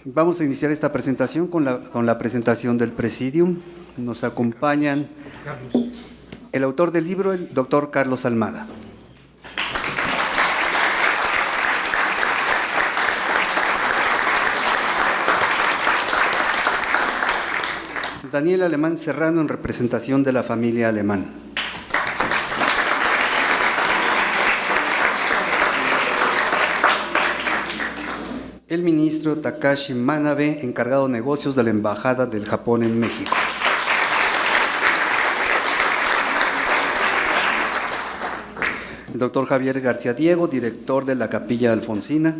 Vamos a iniciar esta presentación con la presentación del Presidium. Nos acompañan el autor del libro, el doctor Carlos Almada. Daniel Alemán Serrano, en representación de la familia Alemán. El ministro Takashi Manabe, encargado de negocios de la Embajada del Japón en México. El doctor Javier García Diego, director de la Capilla Alfonsina.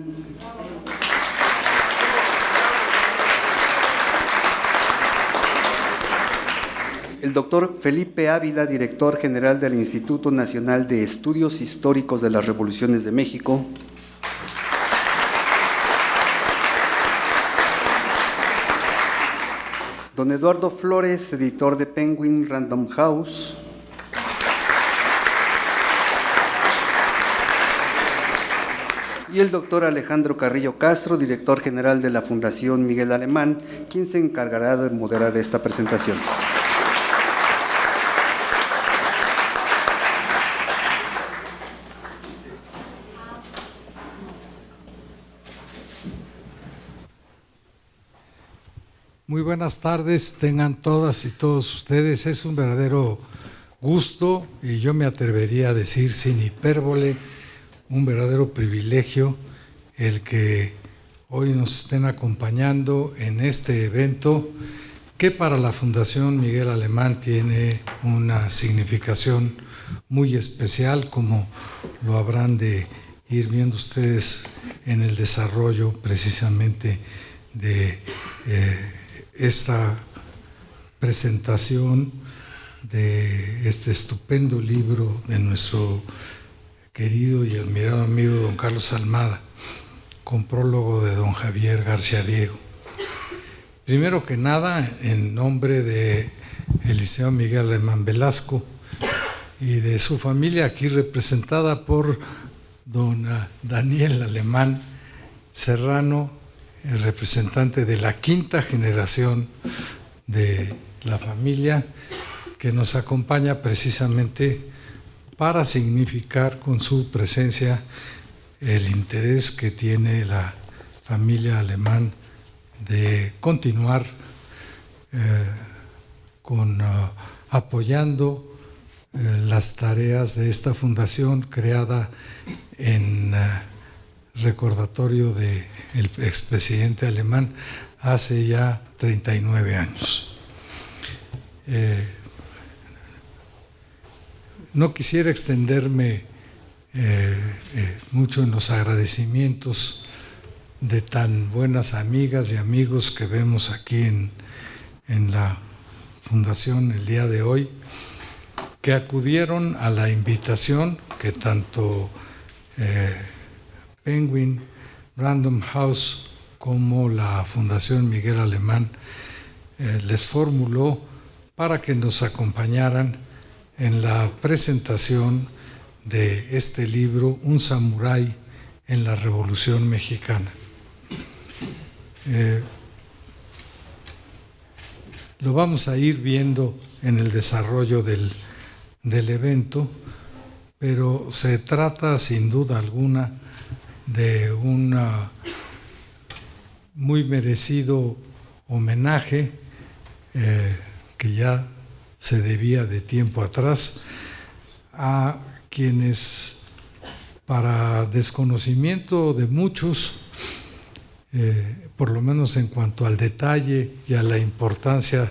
El doctor Felipe Ávila, director general del Instituto Nacional de Estudios Históricos de las Revoluciones de México. Don Eduardo Flores, editor de Penguin Random House. Y el doctor Alejandro Carrillo Castro, director general de la Fundación Miguel Alemán, quien se encargará de moderar esta presentación. Muy buenas tardes, tengan todas y todos ustedes. Es un verdadero gusto, y yo me atrevería a decir sin hipérbole, un verdadero privilegio el que hoy nos estén acompañando en este evento que para la Fundación Miguel Alemán tiene una significación muy especial, como lo habrán de ir viendo ustedes en el desarrollo precisamente de esta presentación de este estupendo libro de nuestro querido y admirado amigo don Carlos Almada, con prólogo de don Javier García Diego. Primero que nada, en nombre del Liceo Miguel Alemán Velasco y de su familia, aquí representada por don Daniel Alemán Serrano, el representante de la quinta generación de la familia, que nos acompaña precisamente para significar con su presencia el interés que tiene la familia Alemán de continuar apoyando las tareas de esta fundación creada en recordatorio del expresidente alemán hace ya 39 años. No quisiera extenderme mucho en los agradecimientos de tan buenas amigas y amigos que vemos aquí en la Fundación el día de hoy, que acudieron a la invitación que tanto Penguin Random House como la Fundación Miguel Alemán les formuló para que nos acompañaran en la presentación de este libro, Un samurái en la Revolución Mexicana. Lo vamos a ir viendo en el desarrollo del evento, pero se trata sin duda alguna de un muy merecido homenaje que ya se debía de tiempo atrás a quienes, para desconocimiento de muchos, por lo menos en cuanto al detalle y a la importancia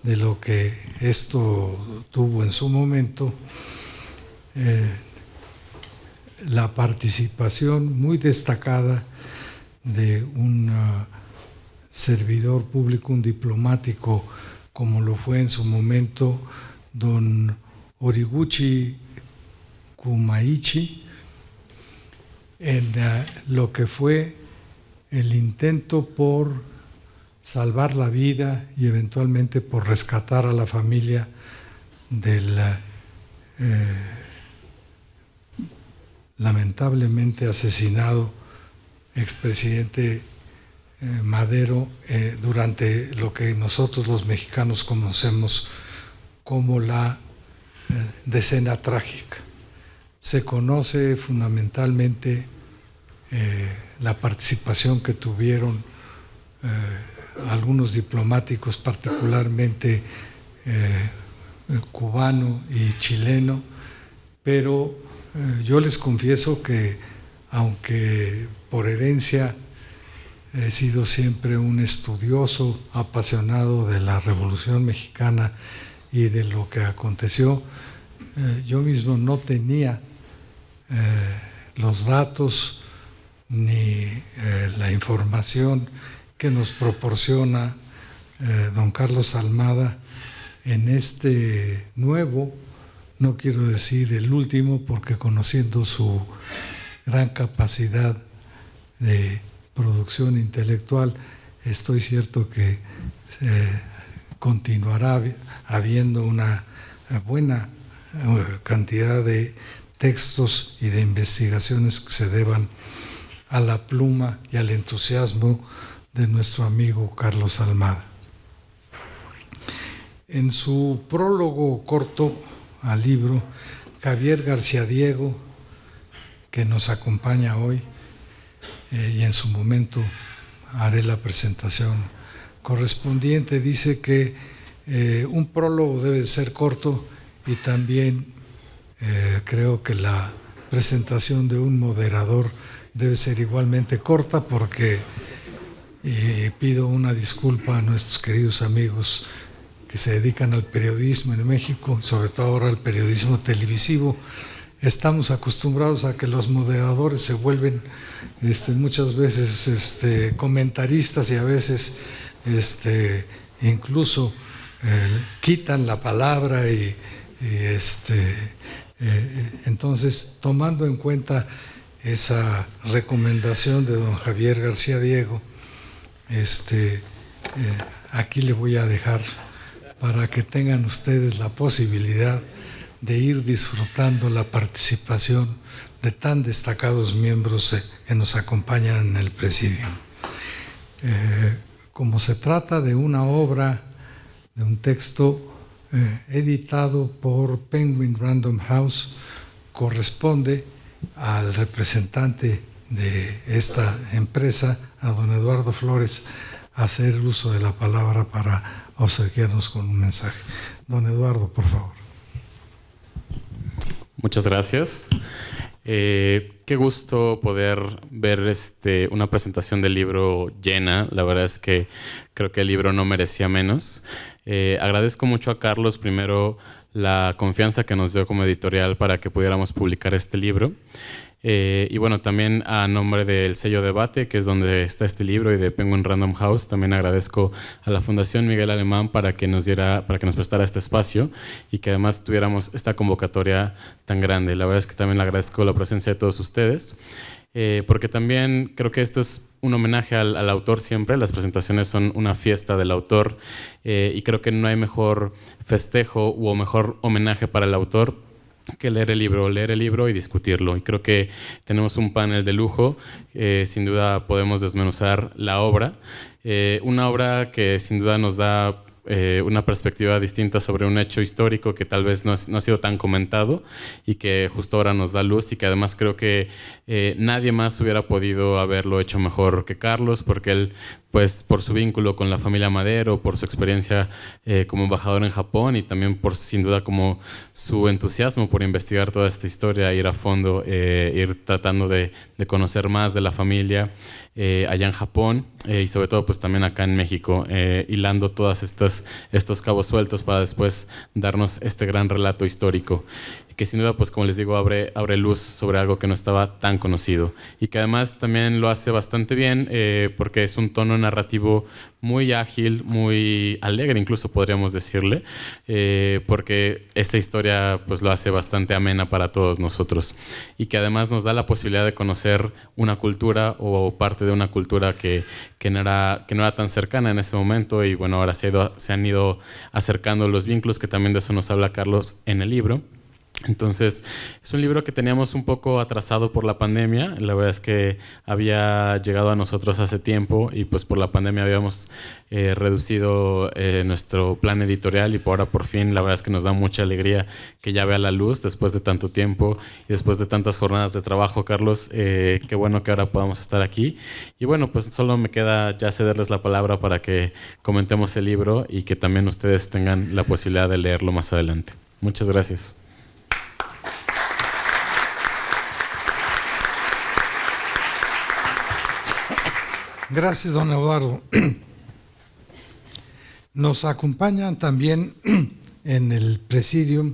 de lo que esto tuvo en su momento, la participación muy destacada de un servidor público, un diplomático, como lo fue en su momento don Horiguchi Kumaichi, en lo que fue el intento por salvar la vida y eventualmente por rescatar a la familia del lamentablemente asesinado expresidente Madero durante lo que nosotros los mexicanos conocemos como la decena trágica. Se conoce fundamentalmente la participación que tuvieron algunos diplomáticos, particularmente cubano y chileno, pero yo les confieso que, aunque por herencia he sido siempre un estudioso apasionado de la Revolución Mexicana y de lo que aconteció, yo mismo no tenía los datos ni la información que nos proporciona don Carlos Almada en este nuevo, no quiero decir el último, porque conociendo su gran capacidad de producción intelectual, estoy cierto que continuará habiendo una buena cantidad de textos y de investigaciones que se deban a la pluma y al entusiasmo de nuestro amigo Carlos Almada. En su prólogo corto al libro, Javier García Diego, que nos acompaña hoy, y en su momento haré la presentación correspondiente, dice que un prólogo debe ser corto y también creo que la presentación de un moderador debe ser igualmente corta, porque pido una disculpa a nuestros queridos amigos que se dedican al periodismo en México, sobre todo ahora al periodismo televisivo. Estamos acostumbrados a que los moderadores se vuelven muchas veces comentaristas y a veces incluso quitan la palabra entonces, tomando en cuenta esa recomendación de don Javier García Diego, aquí le voy a dejar para que tengan ustedes la posibilidad de ir disfrutando la participación de tan destacados miembros que nos acompañan en el presidio. Como se trata de una obra, de un texto editado por Penguin Random House, corresponde al representante de esta empresa, a don Eduardo Flores, hacer uso de la palabra para obsequiarnos con un mensaje. Don Eduardo, por favor. Muchas gracias. Qué gusto poder ver una presentación del libro llena. La verdad es que creo que el libro no merecía menos. Agradezco mucho a Carlos, primero, la confianza que nos dio como editorial para que pudiéramos publicar este libro. Y bueno, también a nombre del sello Debate, que es donde está este libro, y de Penguin Random House, también agradezco a la Fundación Miguel Alemán para que nos prestara este espacio y que además tuviéramos esta convocatoria tan grande. La verdad es que también le agradezco la presencia de todos ustedes, porque también creo que esto es un homenaje al autor siempre. Las presentaciones son una fiesta del autor, y creo que no hay mejor festejo o mejor homenaje para el autor que leer el libro y discutirlo. Y creo que tenemos un panel de lujo. Sin duda podemos desmenuzar la obra, una obra que sin duda nos da una perspectiva distinta sobre un hecho histórico que tal vez no ha sido tan comentado y que justo ahora nos da luz, y que además creo que nadie más hubiera podido haberlo hecho mejor que Carlos, porque él, pues por su vínculo con la familia Madero, por su experiencia como embajador en Japón, y también por sin duda como su entusiasmo por investigar toda esta historia, ir a fondo, ir tratando de conocer más de la familia allá en Japón, y sobre todo pues también acá en México, hilando todas estos cabos sueltos para después darnos este gran relato histórico, que sin duda, pues como les digo, abre luz sobre algo que no estaba tan conocido, y que además también lo hace bastante bien, porque es un tono narrativo muy ágil, muy alegre incluso podríamos decirle, porque esta historia pues lo hace bastante amena para todos nosotros, y que además nos da la posibilidad de conocer una cultura o parte de una cultura que no era tan cercana en ese momento, y bueno, ahora se han ido acercando los vínculos, que también de eso nos habla Carlos en el libro. Entonces, es un libro que teníamos un poco atrasado por la pandemia. La verdad es que había llegado a nosotros hace tiempo y pues por la pandemia habíamos reducido nuestro plan editorial y ahora por fin la verdad es que nos da mucha alegría que ya vea la luz después de tanto tiempo y después de tantas jornadas de trabajo, Carlos. Qué bueno que ahora podamos estar aquí. Y bueno, pues solo me queda ya cederles la palabra para que comentemos el libro y que también ustedes tengan la posibilidad de leerlo más adelante. Muchas gracias. Gracias, don Eduardo. Nos acompañan también en el Presidium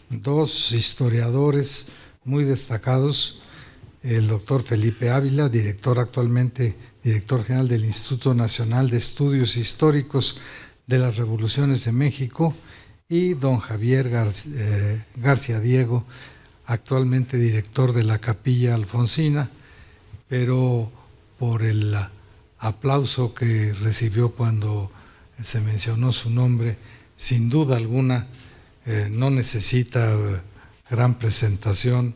dos historiadores muy destacados, el doctor Felipe Ávila, actualmente director general del Instituto Nacional de Estudios Históricos de las Revoluciones de México, y don Javier García Diego, actualmente director de la Capilla Alfonsina, pero por el aplauso que recibió cuando se mencionó su nombre, sin duda alguna no necesita gran presentación.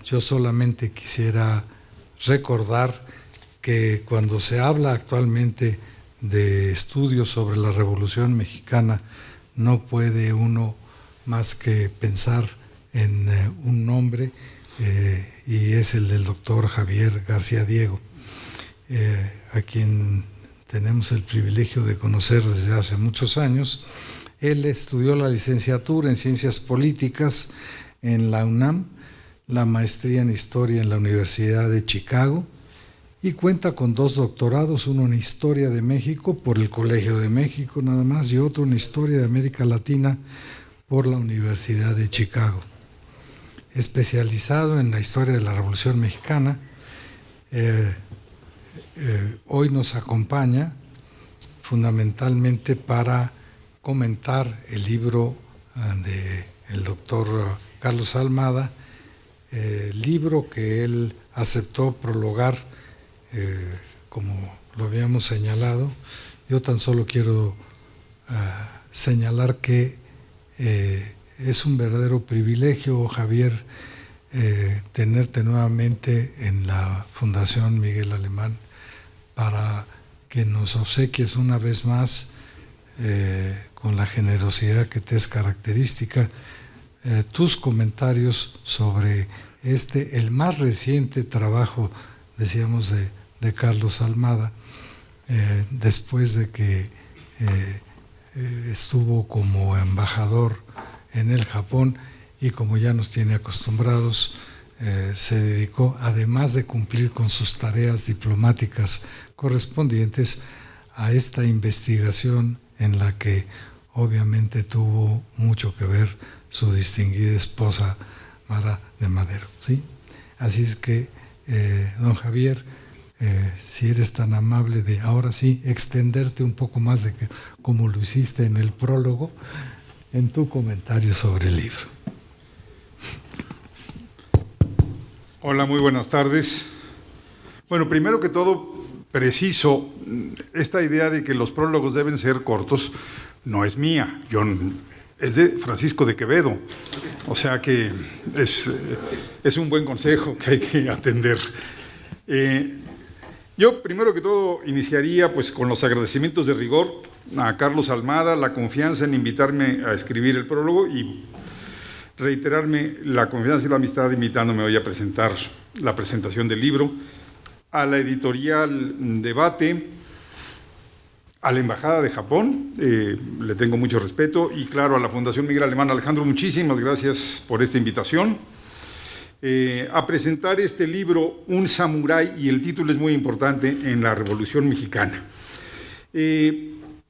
Yo solamente quisiera recordar que cuando se habla actualmente de estudios sobre la Revolución Mexicana, no puede uno más que pensar en un nombre, y es el del doctor Javier García Diego, a quien tenemos el privilegio de conocer desde hace muchos años. Él estudió la licenciatura en Ciencias Políticas en la UNAM, la maestría en Historia en la Universidad de Chicago, y cuenta con 2 doctorados, uno en Historia de México por el Colegio de México nada más, y otro en Historia de América Latina por la Universidad de Chicago. Especializado en la historia de la Revolución Mexicana, hoy nos acompaña fundamentalmente para comentar el libro del doctor Carlos Almada, libro que él aceptó prologar, como lo habíamos señalado. Yo tan solo quiero señalar que es un verdadero privilegio, Javier, tenerte nuevamente en la Fundación Miguel Alemán para que nos obsequies una vez más, con la generosidad que te es característica, tus comentarios sobre el más reciente trabajo, decíamos, de Carlos Almada, después de que estuvo como embajador en el Japón, y como ya nos tiene acostumbrados, se dedicó, además de cumplir con sus tareas diplomáticas correspondientes, a esta investigación en la que obviamente tuvo mucho que ver su distinguida esposa Mara de Madero, ¿sí? Así es que, don Javier, si eres tan amable de ahora sí extenderte un poco más de que como lo hiciste en el prólogo, en tu comentario sobre el libro. Hola, muy buenas tardes. Bueno, primero que todo, preciso, esta idea de que los prólogos deben ser cortos no es mía, es de Francisco de Quevedo, o sea que es un buen consejo que hay que atender. Yo primero que todo iniciaría pues con los agradecimientos de rigor a Carlos Almada, la confianza en invitarme a escribir el prólogo, y reiterarme la confianza y la amistad invitándome hoy a presentar la presentación del libro, a la editorial Debate, a la Embajada de Japón, le tengo mucho respeto, y claro, a la Fundación Miguel Alemán. Alejandro, muchísimas gracias por esta invitación. A presentar este libro, Un samurái, y el título es muy importante, en la Revolución Mexicana.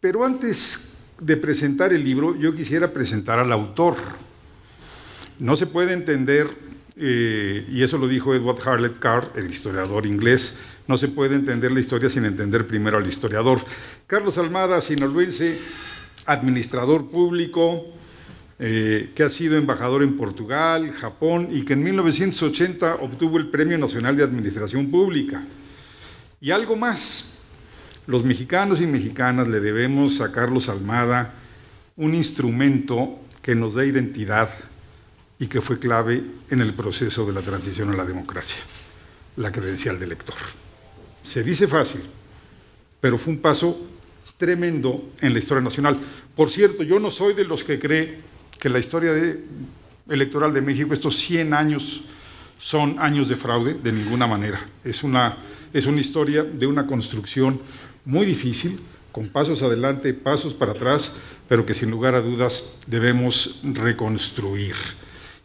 Pero antes de presentar el libro, yo quisiera presentar al autor. No se puede entender, y eso lo dijo Edward Harlett Carr, el historiador inglés, no se puede entender la historia sin entender primero al historiador. Carlos Almada, sinaloense, administrador público, que ha sido embajador en Portugal, Japón, y que en 1980 obtuvo el Premio Nacional de Administración Pública. Y algo más, los mexicanos y mexicanas le debemos a Carlos Almada un instrumento que nos da identidad, y que fue clave en el proceso de la transición a la democracia, la credencial de elector. Se dice fácil, pero fue un paso tremendo en la historia nacional. Por cierto, yo no soy de los que cree que la historia electoral de México, estos 100 años, son años de fraude, de ninguna manera. Es una historia de una construcción muy difícil, con pasos adelante, pasos para atrás, pero que sin lugar a dudas debemos reconstruir.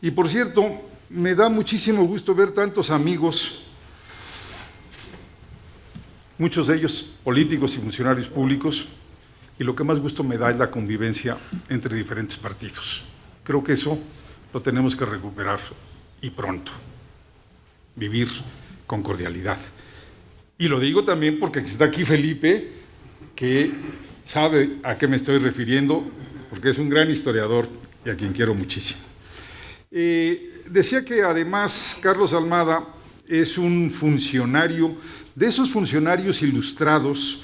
Y por cierto, me da muchísimo gusto ver tantos amigos, muchos de ellos políticos y funcionarios públicos, y lo que más gusto me da es la convivencia entre diferentes partidos. Creo que eso lo tenemos que recuperar y pronto, vivir con cordialidad. Y lo digo también porque está aquí Felipe, que sabe a qué me estoy refiriendo, porque es un gran historiador y a quien quiero muchísimo. Decía que además Carlos Almada es un funcionario, de esos funcionarios ilustrados,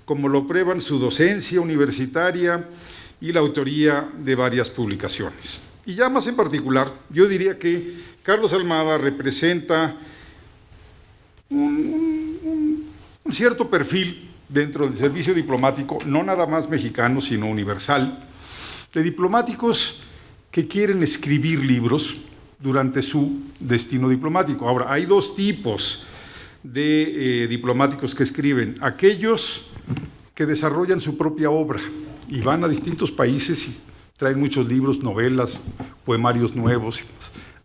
como lo prueban su docencia universitaria y la autoría de varias publicaciones. Y ya más en particular, yo diría que Carlos Almada representa un cierto perfil dentro del servicio diplomático, no nada más mexicano, sino universal, de diplomáticos que quieren escribir libros durante su destino diplomático. Ahora, hay dos tipos de diplomáticos que escriben: aquellos que desarrollan su propia obra y van a distintos países y traen muchos libros, novelas, poemarios nuevos.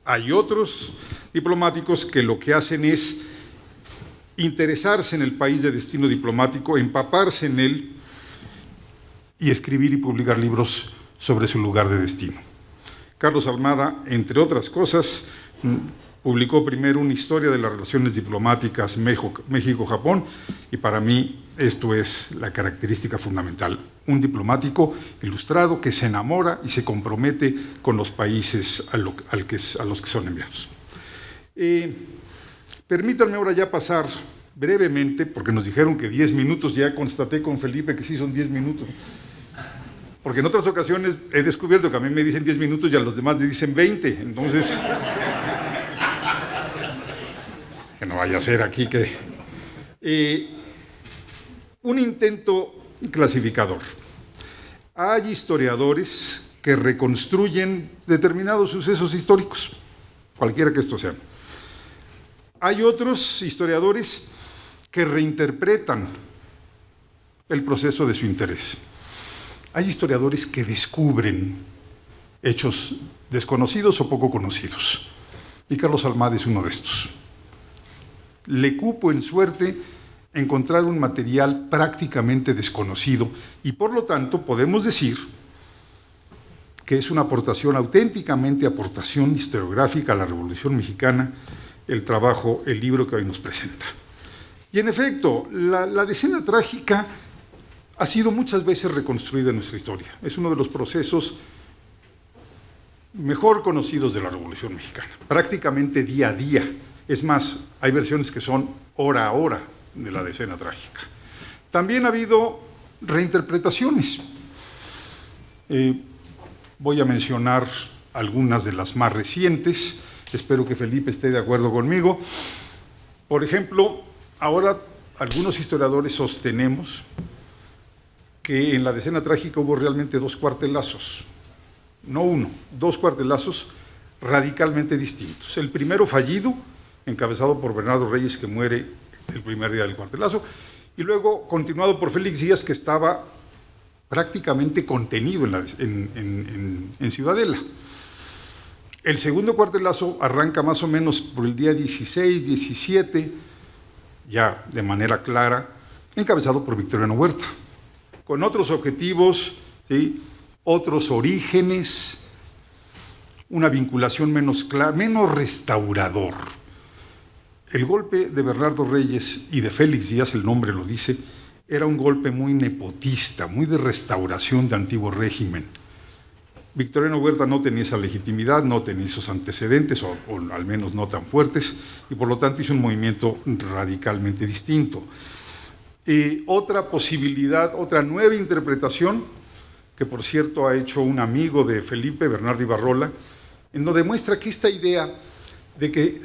Hay otros diplomáticos que lo que hacen es interesarse en el país de destino diplomático, empaparse en él y escribir y publicar libros sobre su lugar de destino. Carlos Almada, entre otras cosas, publicó primero una historia de las relaciones diplomáticas México-Japón, y para mí esto es la característica fundamental: un diplomático ilustrado que se enamora y se compromete con los países a los que son enviados. Permítanme ahora ya pasar brevemente, porque nos dijeron que 10 minutos, ya constaté con Felipe que sí son 10 minutos, porque en otras ocasiones he descubierto que a mí me dicen 10 minutos y a los demás me dicen 20, entonces que no vaya a ser aquí que... un intento clasificador. Hay historiadores que reconstruyen determinados sucesos históricos, cualquiera que estos sean. Hay otros historiadores que reinterpretan el proceso de su interés. Hay historiadores que descubren hechos desconocidos o poco conocidos. Y Carlos Almada es uno de estos. Le cupo en suerte encontrar un material prácticamente desconocido y por lo tanto podemos decir que es una aportación, auténticamente aportación historiográfica a la Revolución Mexicana, el libro que hoy nos presenta. Y en efecto, la decena trágica ha sido muchas veces reconstruida en nuestra historia. Es uno de los procesos mejor conocidos de la Revolución Mexicana, prácticamente día a día. Es más, hay versiones que son hora a hora de la decena trágica. También ha habido reinterpretaciones. Voy a mencionar algunas de las más recientes. Espero que Felipe esté de acuerdo conmigo. Por ejemplo, ahora algunos historiadores sostenemos que en la decena trágica hubo realmente 2 cuartelazos, no uno, 2 cuartelazos radicalmente distintos. El primero fallido, encabezado por Bernardo Reyes, que muere el primer día del cuartelazo, y luego continuado por Félix Díaz, que estaba prácticamente contenido en Ciudadela. El segundo cuartelazo arranca más o menos por el día 16, 17, ya de manera clara, encabezado por Victoriano Huerta, con otros objetivos, ¿sí?, otros orígenes, una vinculación menos clara, menos restaurador. El golpe de Bernardo Reyes y de Félix Díaz, el nombre lo dice, era un golpe muy nepotista, muy de restauración de antiguo régimen. Victoriano Huerta no tenía esa legitimidad, no tenía esos antecedentes, o al menos no tan fuertes, y por lo tanto hizo un movimiento radicalmente distinto. Otra posibilidad, otra nueva interpretación, que por cierto ha hecho un amigo de Felipe, Bernardo Ibarrola, en donde demuestra que esta idea de que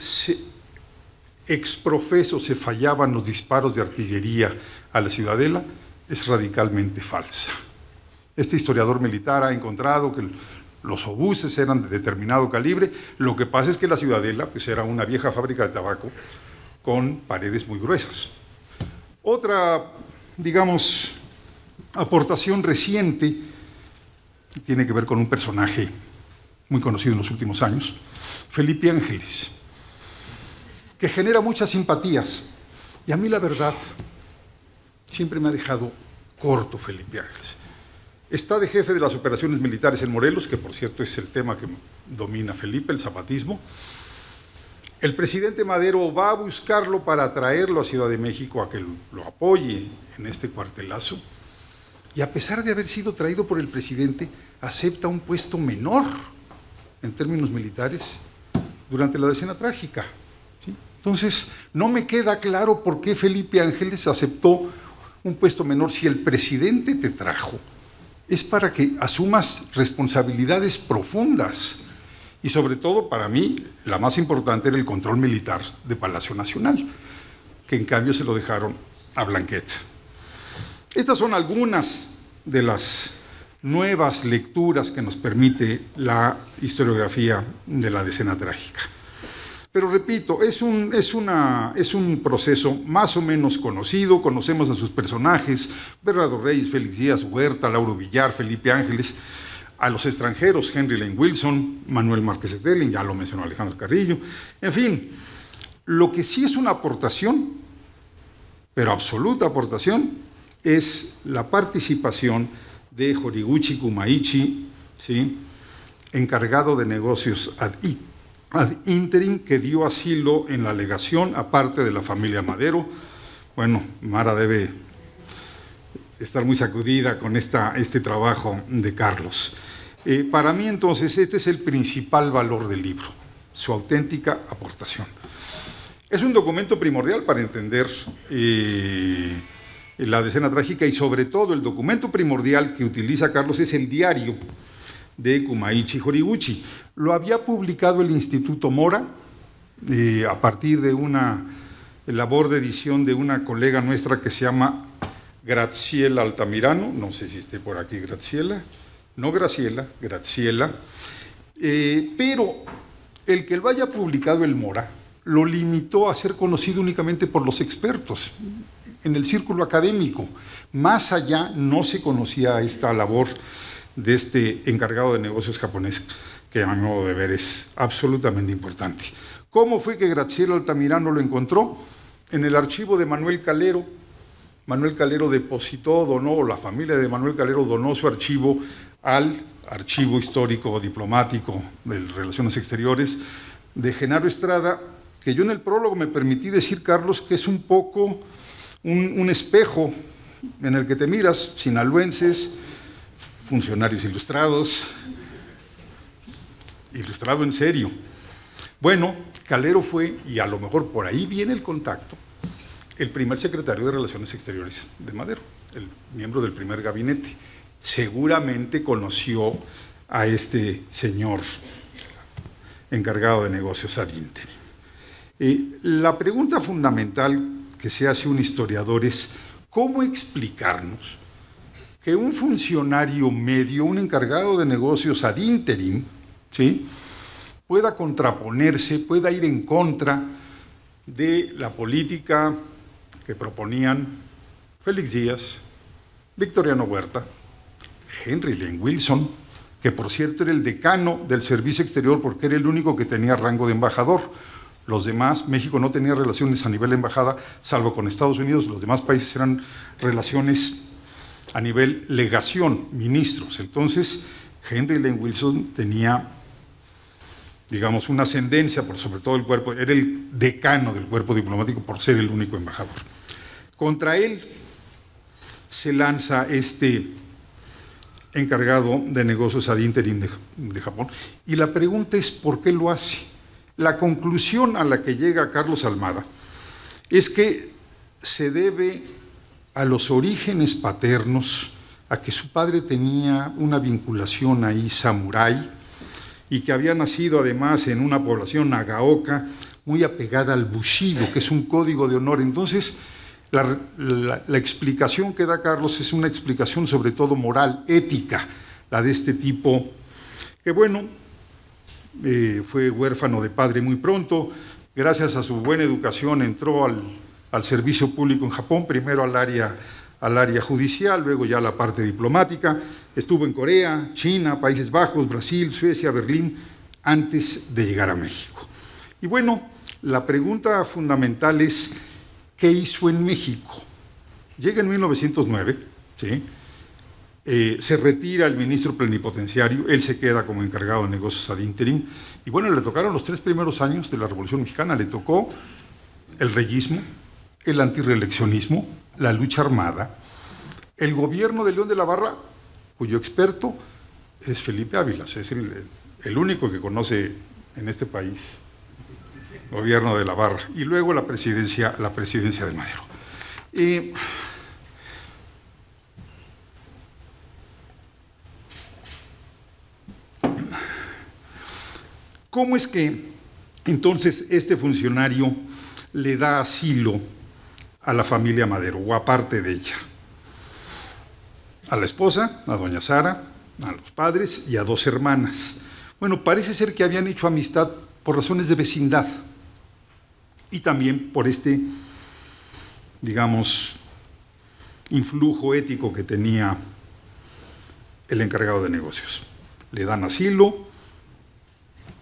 exprofeso se fallaban los disparos de artillería a la ciudadela es radicalmente falsa. Este historiador militar ha encontrado que los obuses eran de determinado calibre, lo que pasa es que la ciudadela pues, era una vieja fábrica de tabaco con paredes muy gruesas. Otra, digamos, aportación reciente tiene que ver con un personaje muy conocido en los últimos años, Felipe Ángeles, que genera muchas simpatías. Y a mí la verdad siempre me ha dejado corto Felipe Ángeles. Está de jefe de las operaciones militares en Morelos, que por cierto es el tema que domina Felipe, el zapatismo. El presidente Madero va a buscarlo para traerlo a Ciudad de México a que lo apoye en este cuartelazo. Y a pesar de haber sido traído por el presidente, acepta un puesto menor en términos militares durante la Decena Trágica. ¿Sí? Entonces, no me queda claro por qué Felipe Ángeles aceptó un puesto menor si el presidente te trajo. Es para que asumas responsabilidades profundas y sobre todo para mí la más importante era el control militar de Palacio Nacional, que en cambio se lo dejaron a Blanquet. Estas son algunas de las nuevas lecturas que nos permite la historiografía de la Decena Trágica. Pero repito, es un proceso más o menos conocido, conocemos a sus personajes, Bernardo Reyes, Félix Díaz Huerta, Lauro Villar, Felipe Ángeles, a los extranjeros, Henry Lane Wilson, Manuel Márquez Sterling, ya lo mencionó Alejandro Carrillo, en fin, lo que sí es una aportación, pero absoluta aportación, es la participación de Horiguchi Kumaichi, ¿sí?, encargado de negocios ad interim, que dio asilo en la legación, aparte de la familia Madero. Bueno, Mara debe estar muy sacudida con este trabajo de Carlos. Para mí, entonces, este es el principal valor del libro, su auténtica aportación. Es un documento primordial para entender la Decena Trágica y, sobre todo, el documento primordial que utiliza Carlos es el diario de Kumaichi Horiguchi. Lo había publicado el Instituto Mora a partir de una labor de edición de una colega nuestra que se llama Graciela Altamirano, no sé si esté por aquí Graciela, no Graciela, Graciela, pero el que lo haya publicado el Mora lo limitó a ser conocido únicamente por los expertos en el círculo académico. Más allá no se conocía esta labor de este encargado de negocios japonés, que a mi modo de ver es absolutamente importante. ¿Cómo fue que Graciela Altamirano lo encontró? En el archivo de Manuel Calero. Manuel Calero depositó, donó, la familia de Manuel Calero donó su archivo al Archivo Histórico Diplomático de Relaciones Exteriores de Genaro Estrada, que yo en el prólogo me permití decir, Carlos, que es un poco un espejo en el que te miras, sinaloenses, funcionarios ilustrados, ilustrado en serio. Bueno, Calero fue, y a lo mejor por ahí viene el contacto, el primer secretario de Relaciones Exteriores de Madero, el miembro del primer gabinete. Seguramente conoció a este señor encargado de negocios ad interim. La pregunta fundamental que se hace un historiador es ¿cómo explicarnos que un funcionario medio, un encargado de negocios ad interim, ¿sí?, pueda contraponerse, pueda ir en contra de la política que proponían Félix Díaz, Victoriano Huerta, Henry Lane Wilson, que por cierto era el decano del servicio exterior porque era el único que tenía rango de embajador. Los demás, México no tenía relaciones a nivel de embajada, salvo con Estados Unidos, los demás países eran relaciones a nivel legación, ministros. Entonces, Henry Lane Wilson tenía, digamos, una ascendencia por sobre todo el cuerpo, era el decano del cuerpo diplomático por ser el único embajador. Contra él se lanza este encargado de negocios ad interim de Japón, y la pregunta es ¿por qué lo hace? La conclusión a la que llega Carlos Almada es que se debe a los orígenes paternos, a que su padre tenía una vinculación ahí samurái, y que había nacido además en una población nagaoka muy apegada al bushido, que es un código de honor. Entonces, la explicación que da Carlos es una explicación sobre todo moral, ética, la de este tipo, que bueno, fue huérfano de padre muy pronto. Gracias a su buena educación entró al servicio público en Japón, primero al área judicial, luego ya a la parte diplomática. Estuvo en Corea, China, Países Bajos, Brasil, Suecia, Berlín, antes de llegar a México. Y bueno, la pregunta fundamental es, ¿qué hizo en México? Llega en 1909, ¿sí? Se retira el ministro plenipotenciario, él se queda como encargado de negocios ad interim, y bueno, le tocaron los 3 primeros años de la Revolución Mexicana, le tocó el reyismo, el antirreeleccionismo, la lucha armada, el gobierno de León de la Barra, cuyo experto es Felipe Ávila, es el único que conoce en este país gobierno de la Barra, y luego la presidencia de Madero. ¿Cómo es que entonces este funcionario le da asilo a la familia Madero, o a parte de ella? A la esposa, a doña Sara, a los padres y a 2 hermanas. Bueno, parece ser que habían hecho amistad por razones de vecindad y también por este, digamos, influjo ético que tenía el encargado de negocios. Le dan asilo,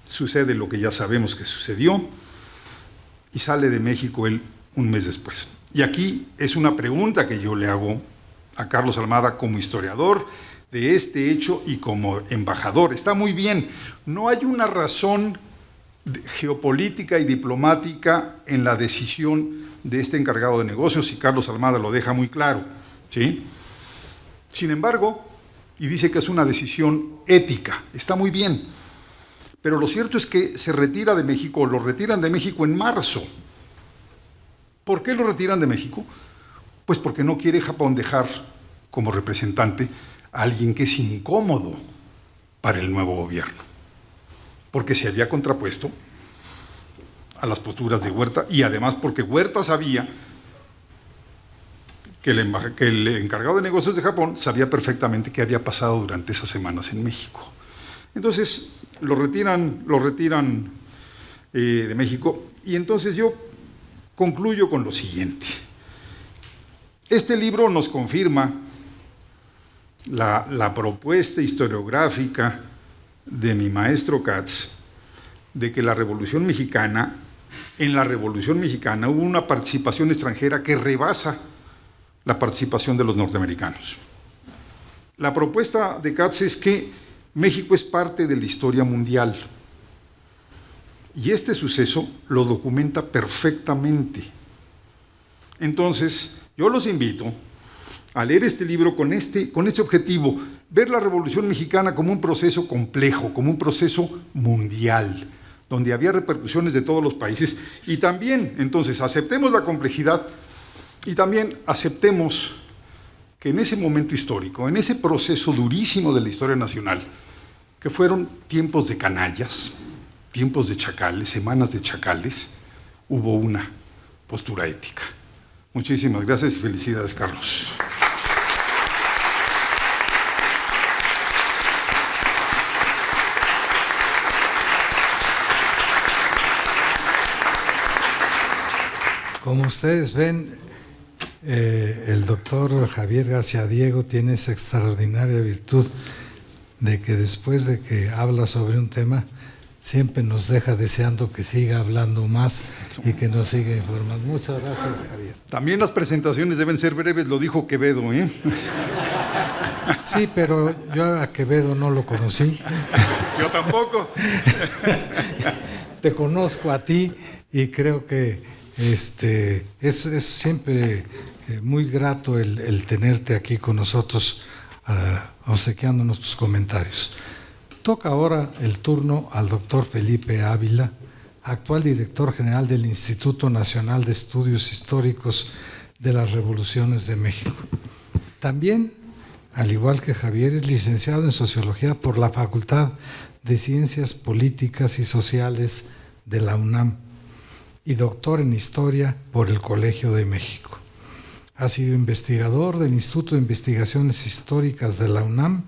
sucede lo que ya sabemos que sucedió y sale de México él un mes después. Y aquí es una pregunta que yo le hago a Carlos Almada como historiador de este hecho y como embajador. Está muy bien, no hay una razón geopolítica y diplomática en la decisión de este encargado de negocios, y Carlos Almada lo deja muy claro, ¿sí? Sin embargo, y dice que es una decisión ética, está muy bien, pero lo cierto es que se retira de México, o lo retiran de México en marzo. ¿Por qué lo retiran de México? Pues porque no quiere Japón dejar como representante a alguien que es incómodo para el nuevo gobierno, porque se había contrapuesto a las posturas de Huerta, y además porque Huerta sabía que el encargado de negocios de Japón sabía perfectamente qué había pasado durante esas semanas en México. Entonces lo retiran de México, y entonces yo concluyo con lo siguiente. Este libro nos confirma la propuesta historiográfica de mi maestro Katz de que en la Revolución Mexicana hubo una participación extranjera que rebasa la participación de los norteamericanos. La propuesta de Katz es que México es parte de la historia mundial, y este suceso lo documenta perfectamente. Entonces, yo los invito a leer este libro con este objetivo, ver la Revolución Mexicana como un proceso complejo, como un proceso mundial, donde había repercusiones de todos los países, y también, entonces, aceptemos la complejidad y también aceptemos que en ese momento histórico, en ese proceso durísimo de la historia nacional, que fueron tiempos de canallas, tiempos de chacales, semanas de chacales, hubo una postura ética. Muchísimas gracias y felicidades, Carlos. Como ustedes ven, el doctor Javier García Diego tiene esa extraordinaria virtud de que después de que habla sobre un tema, siempre nos deja deseando que siga hablando más y que nos siga informando. Muchas gracias, Javier. También las presentaciones deben ser breves, lo dijo Quevedo, ¿eh? Sí, pero yo a Quevedo no lo conocí. Yo tampoco. Te conozco a ti y creo que es siempre muy grato el tenerte aquí con nosotros, obsequiándonos tus comentarios. Toca ahora el turno al doctor Felipe Ávila, actual director general del Instituto Nacional de Estudios Históricos de las Revoluciones de México. También, al igual que Javier, es licenciado en Sociología por la Facultad de Ciencias Políticas y Sociales de la UNAM y doctor en Historia por el Colegio de México. Ha sido investigador del Instituto de Investigaciones Históricas de la UNAM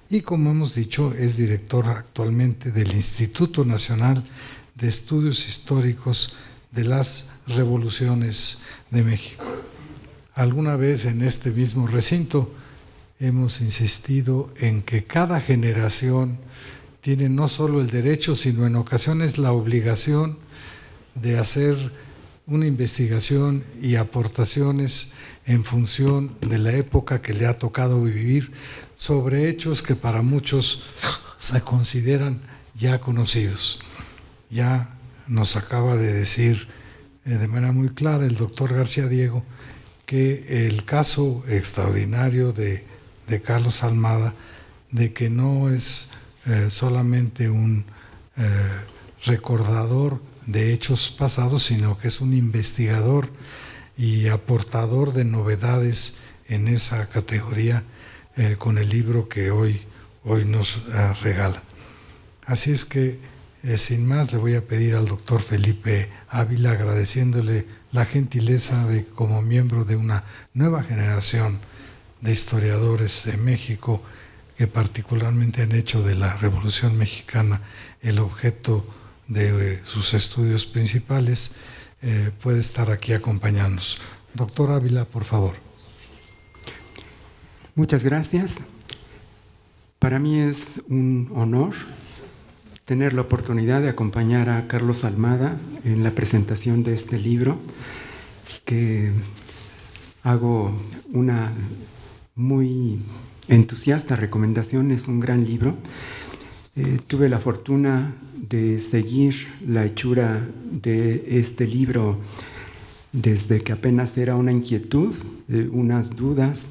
y, como hemos dicho, es director actualmente del Instituto Nacional de Estudios Históricos de las Revoluciones de México. Alguna vez en este mismo recinto hemos insistido en que cada generación tiene no solo el derecho, sino en ocasiones la obligación de hacer una investigación y aportaciones en función de la época que le ha tocado vivir sobre hechos que para muchos se consideran ya conocidos. Ya nos acaba de decir de manera muy clara el doctor García Diego que el caso extraordinario de Carlos Almada, de que no es solamente un recordador de hechos pasados, sino que es un investigador y aportador de novedades en esa categoría con el libro que hoy nos regala. Así es que, sin más, le voy a pedir al doctor Felipe Ávila, agradeciéndole la gentileza de, como miembro de una nueva generación de historiadores de México, que particularmente han hecho de la Revolución Mexicana el objeto de sus estudios principales, puede estar aquí acompañándonos. Doctor Ávila, por favor. Muchas gracias. Para mí es un honor tener la oportunidad de acompañar a Carlos Almada en la presentación de este libro, que hago una muy entusiasta recomendación. Es un gran libro. Tuve la fortuna de seguir la hechura de este libro desde que apenas era una inquietud, unas dudas,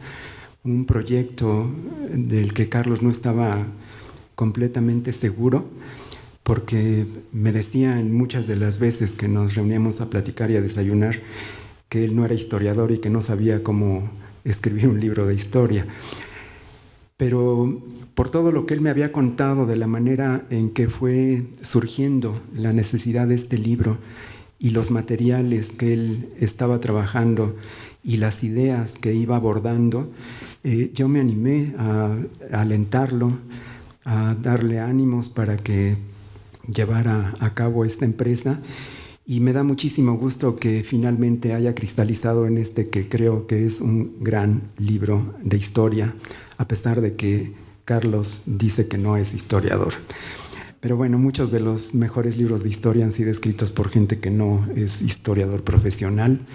un proyecto del que Carlos no estaba completamente seguro, porque me decía en muchas de las veces que nos reuníamos a platicar y a desayunar que él no era historiador y que no sabía cómo escribir un libro de historia. Pero por todo lo que él me había contado de la manera en que fue surgiendo la necesidad de este libro y los materiales que él estaba trabajando y las ideas que iba abordando, yo me animé a alentarlo, a darle ánimos para que llevara a cabo esta empresa, y me da muchísimo gusto que finalmente haya cristalizado en este que creo que es un gran libro de historia, a pesar de que Carlos dice que no es historiador. Pero bueno, muchos de los mejores libros de historia han sido escritos por gente que no es historiador profesional.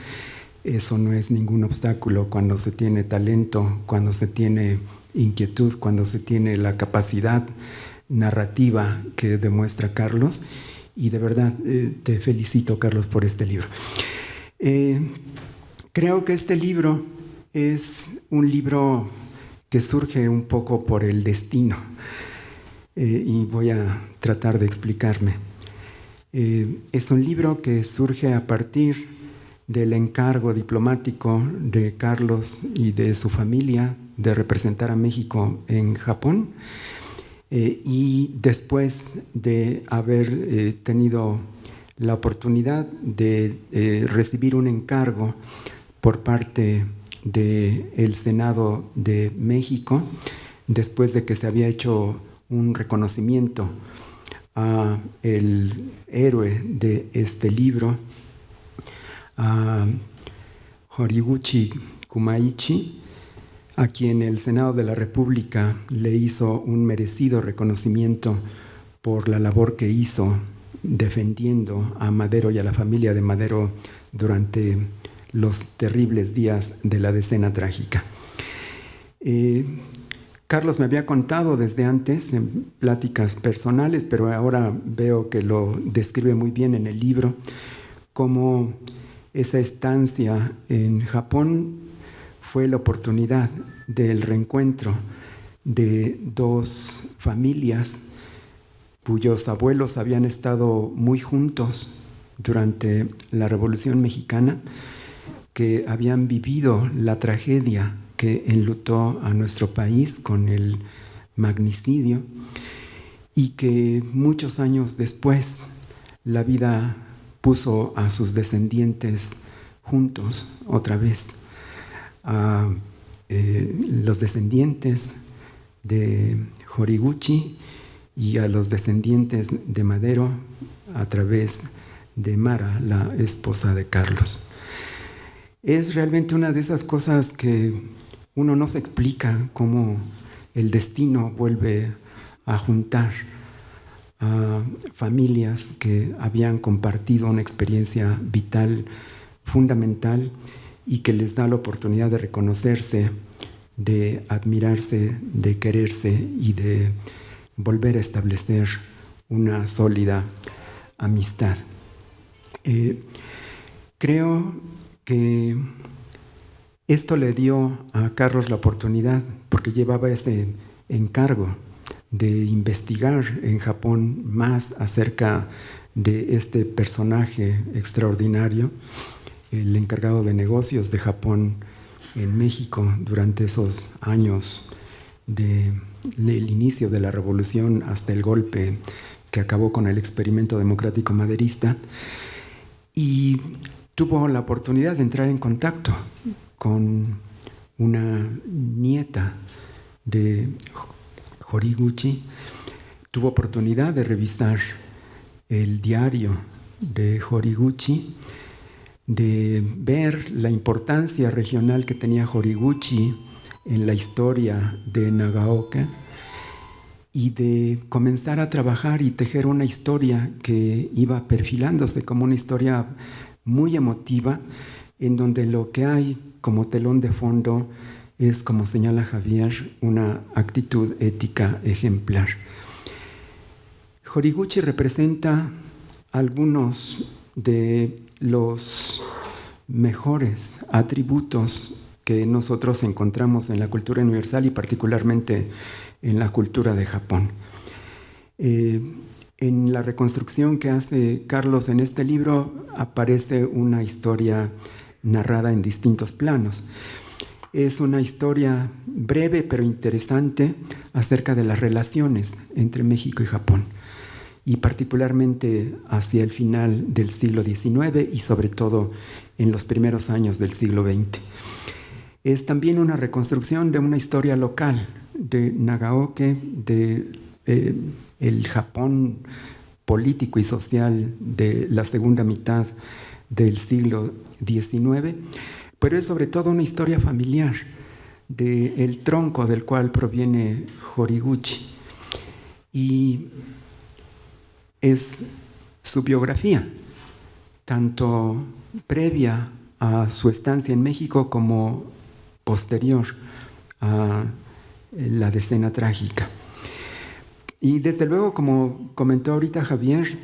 Eso no es ningún obstáculo cuando se tiene talento, cuando se tiene inquietud, cuando se tiene la capacidad narrativa que demuestra Carlos. Y de verdad te felicito, Carlos, por este libro. Creo que este libro es un libro que surge un poco por el destino, y voy a tratar de explicarme. Es un libro que surge a partir del encargo diplomático de Carlos y de su familia de representar a México en Japón, y después de haber tenido la oportunidad de recibir un encargo por parte del Senado de México, después de que se había hecho un reconocimiento a el héroe de este libro, a Horiguchi Kumaichi, a quien el Senado de la República le hizo un merecido reconocimiento por la labor que hizo defendiendo a Madero y a la familia de Madero durante los terribles días de la Decena Trágica. Carlos me había contado desde antes en pláticas personales, pero ahora veo que lo describe muy bien en el libro, cómo esa estancia en Japón fue la oportunidad del reencuentro de dos familias cuyos abuelos habían estado muy juntos durante la Revolución Mexicana, que habían vivido la tragedia que enlutó a nuestro país con el magnicidio, y que muchos años después la vida puso a sus descendientes juntos otra vez, a los descendientes de Horiguchi y a los descendientes de Madero a través de Mara, la esposa de Carlos. Es realmente una de esas cosas que uno no se explica, cómo el destino vuelve a juntar a familias que habían compartido una experiencia vital fundamental y que les da la oportunidad de reconocerse, de admirarse, de quererse y de volver a establecer una sólida amistad. Creo que esto le dio a Carlos la oportunidad, porque llevaba ese encargo de investigar en Japón más acerca de este personaje extraordinario, el encargado de negocios de Japón en México durante esos años del inicio de la revolución hasta el golpe que acabó con el experimento democrático maderista, y tuvo la oportunidad de entrar en contacto con una nieta de Horiguchi. Tuvo oportunidad de revisar el diario de Horiguchi, de ver la importancia regional que tenía Horiguchi en la historia de Nagaoka y de comenzar a trabajar y tejer una historia que iba perfilándose como una historia muy emotiva, en donde lo que hay como telón de fondo es, como señala Javier, una actitud ética ejemplar. Horiguchi representa algunos de los mejores atributos que nosotros encontramos en la cultura universal y particularmente en la cultura de Japón. En la reconstrucción que hace Carlos en este libro aparece una historia narrada en distintos planos. Es una historia breve pero interesante acerca de las relaciones entre México y Japón, y particularmente hacia el final del siglo XIX y sobre todo en los primeros años del siglo XX. Es también una reconstrucción de una historia local de Nagaoka, de el Japón político y social de la segunda mitad del siglo XIX, pero es sobre todo una historia familiar del tronco del cual proviene Horiguchi, y es su biografía, tanto previa a su estancia en México como posterior a la decena trágica. Y desde luego, como comentó ahorita Javier,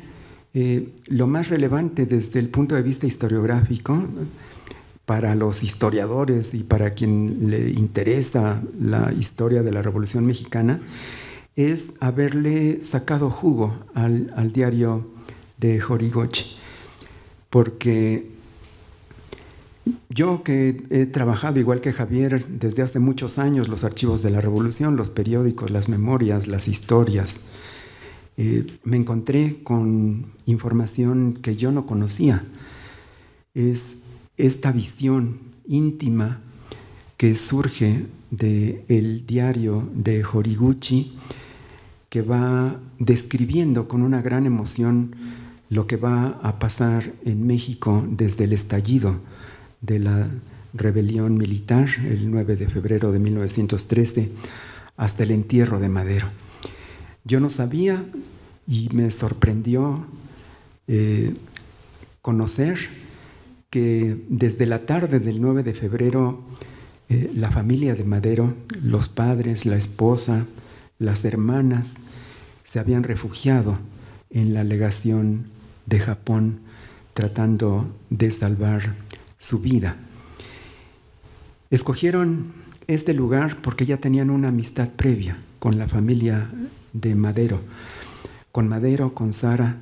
lo más relevante desde el punto de vista historiográfico para los historiadores y para quien le interesa la historia de la Revolución Mexicana es haberle sacado jugo al diario de Horiguchi, porque yo, que he trabajado igual que Javier desde hace muchos años los archivos de la Revolución, los periódicos, las memorias, las historias, me encontré con información que yo no conocía. Es esta visión íntima que surge del diario de Horiguchi, que va describiendo con una gran emoción lo que va a pasar en México desde el estallido de la rebelión militar, el 9 de febrero de 1913, hasta el entierro de Madero. Yo no sabía y me sorprendió conocer que desde la tarde del 9 de febrero la familia de Madero, los padres, la esposa, las hermanas, se habían refugiado en la legación de Japón tratando de salvar su vida. Escogieron este lugar porque ya tenían una amistad previa con la familia de Madero, con Sara,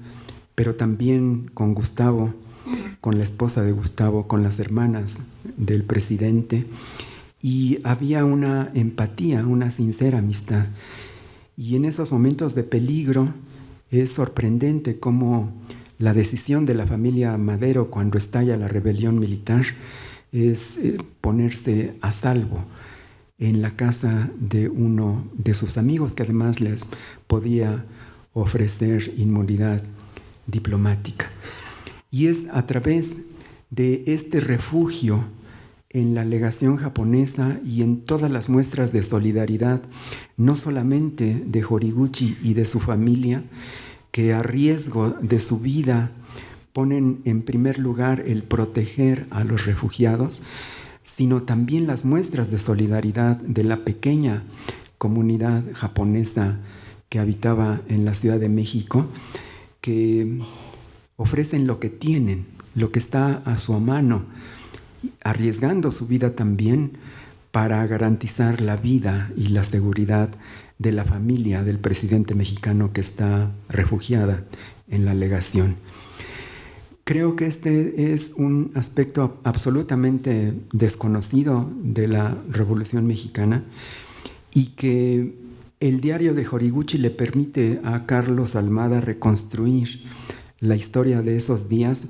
pero también con Gustavo, con la esposa de Gustavo, con las hermanas del presidente, y había una empatía, una sincera amistad. Y en esos momentos de peligro es sorprendente cómo la decisión de la familia Madero cuando estalla la rebelión militar es ponerse a salvo en la casa de uno de sus amigos, que además les podía ofrecer inmunidad diplomática. Y es a través de este refugio en la legación japonesa y en todas las muestras de solidaridad, no solamente de Horiguchi y de su familia, que a riesgo de su vida ponen en primer lugar el proteger a los refugiados, sino también las muestras de solidaridad de la pequeña comunidad japonesa que habitaba en la Ciudad de México, que ofrecen lo que tienen, lo que está a su mano, arriesgando su vida también para garantizar la vida y la seguridad de la familia del presidente mexicano que está refugiada en la legación. Creo que este es un aspecto absolutamente desconocido de la Revolución Mexicana y que el diario de Horiguchi le permite a Carlos Almada reconstruir la historia de esos días,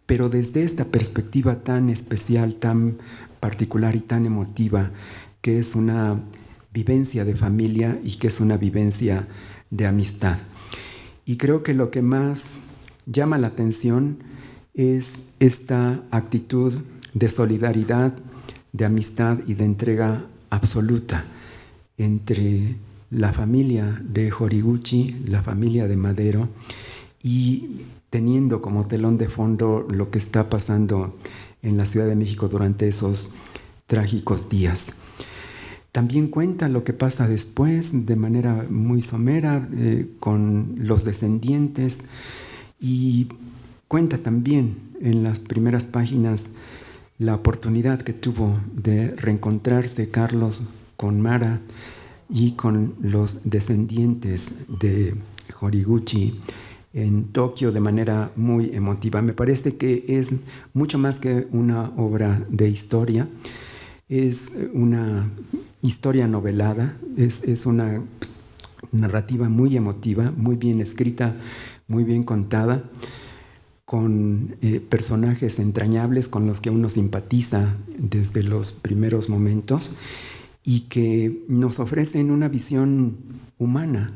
pero desde esta perspectiva tan especial, tan particular y tan emotiva, que es una vivencia de familia y que es una vivencia de amistad. Y creo que lo que más llama la atención es esta actitud de solidaridad, de amistad y de entrega absoluta entre la familia de Horiguchi, la familia de Madero, y teniendo como telón de fondo lo que está pasando en la Ciudad de México durante esos trágicos días. También cuenta lo que pasa después de manera muy somera con los descendientes, y cuenta también en las primeras páginas la oportunidad que tuvo de reencontrarse Carlos con Mara y con los descendientes de Horiguchi en Tokio de manera muy emotiva. Me parece que es mucho más que una obra de historia, es una historia novelada, es una narrativa muy emotiva, muy bien escrita, muy bien contada, con personajes entrañables con los que uno simpatiza desde los primeros momentos y que nos ofrecen una visión humana,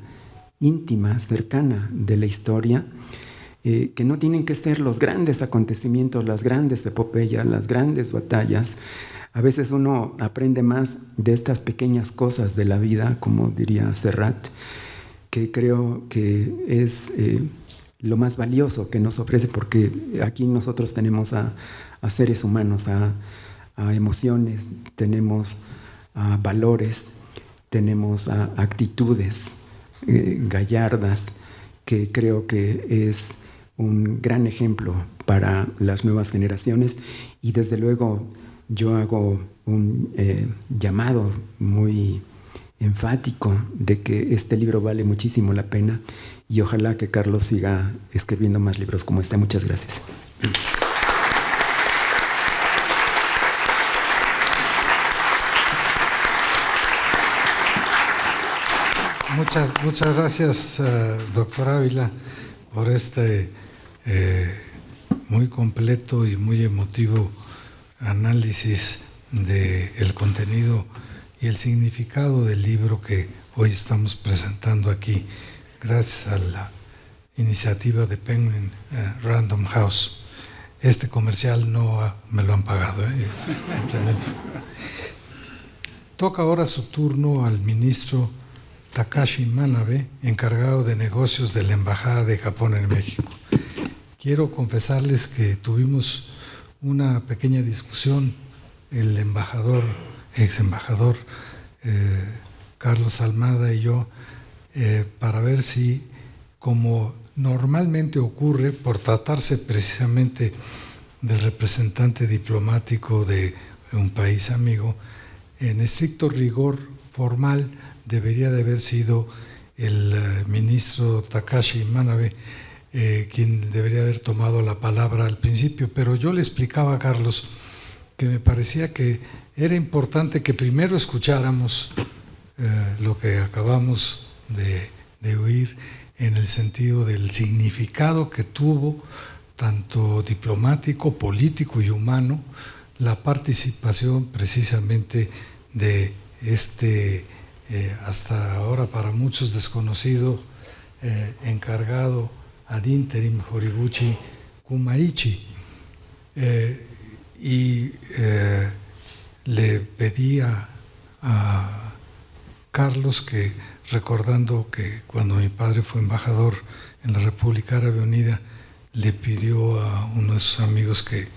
íntima, cercana de la historia, que no tienen que ser los grandes acontecimientos, las grandes epopeyas, las grandes batallas. A veces uno aprende más de estas pequeñas cosas de la vida, como diría Serrat, que creo que es lo más valioso que nos ofrece, porque aquí nosotros tenemos a seres humanos, a emociones, tenemos a valores, tenemos a actitudes gallardas, que creo que es un gran ejemplo para las nuevas generaciones. Y desde luego yo hago un llamado muy enfático de que este libro vale muchísimo la pena, y ojalá que Carlos siga escribiendo más libros como este. Muchas gracias. Muchas gracias, doctor Ávila, por este muy completo y muy emotivo análisis del contenido y el significado del libro que hoy estamos presentando aquí, gracias a la iniciativa de Penguin Random House. Este comercial no me lo han pagado, simplemente. Toca ahora su turno al ministro Takashi Manabe, encargado de negocios de la Embajada de Japón en México. Quiero confesarles que tuvimos una pequeña discusión, el ex embajador Carlos Almada y yo, para ver si, como normalmente ocurre, por tratarse precisamente del representante diplomático de un país amigo, en estricto rigor formal debería de haber sido el ministro Takashi Manabe quien debería haber tomado la palabra al principio, pero yo le explicaba a Carlos que me parecía que era importante que primero escucháramos lo que acabamos de oír en el sentido del significado que tuvo, tanto diplomático, político y humano, la participación precisamente de este, hasta ahora para muchos desconocido, encargado ad interim Horiguchi Kumaichi. Le pedía a Carlos que, recordando que cuando mi padre fue embajador en la República Árabe Unida, le pidió a uno de sus amigos que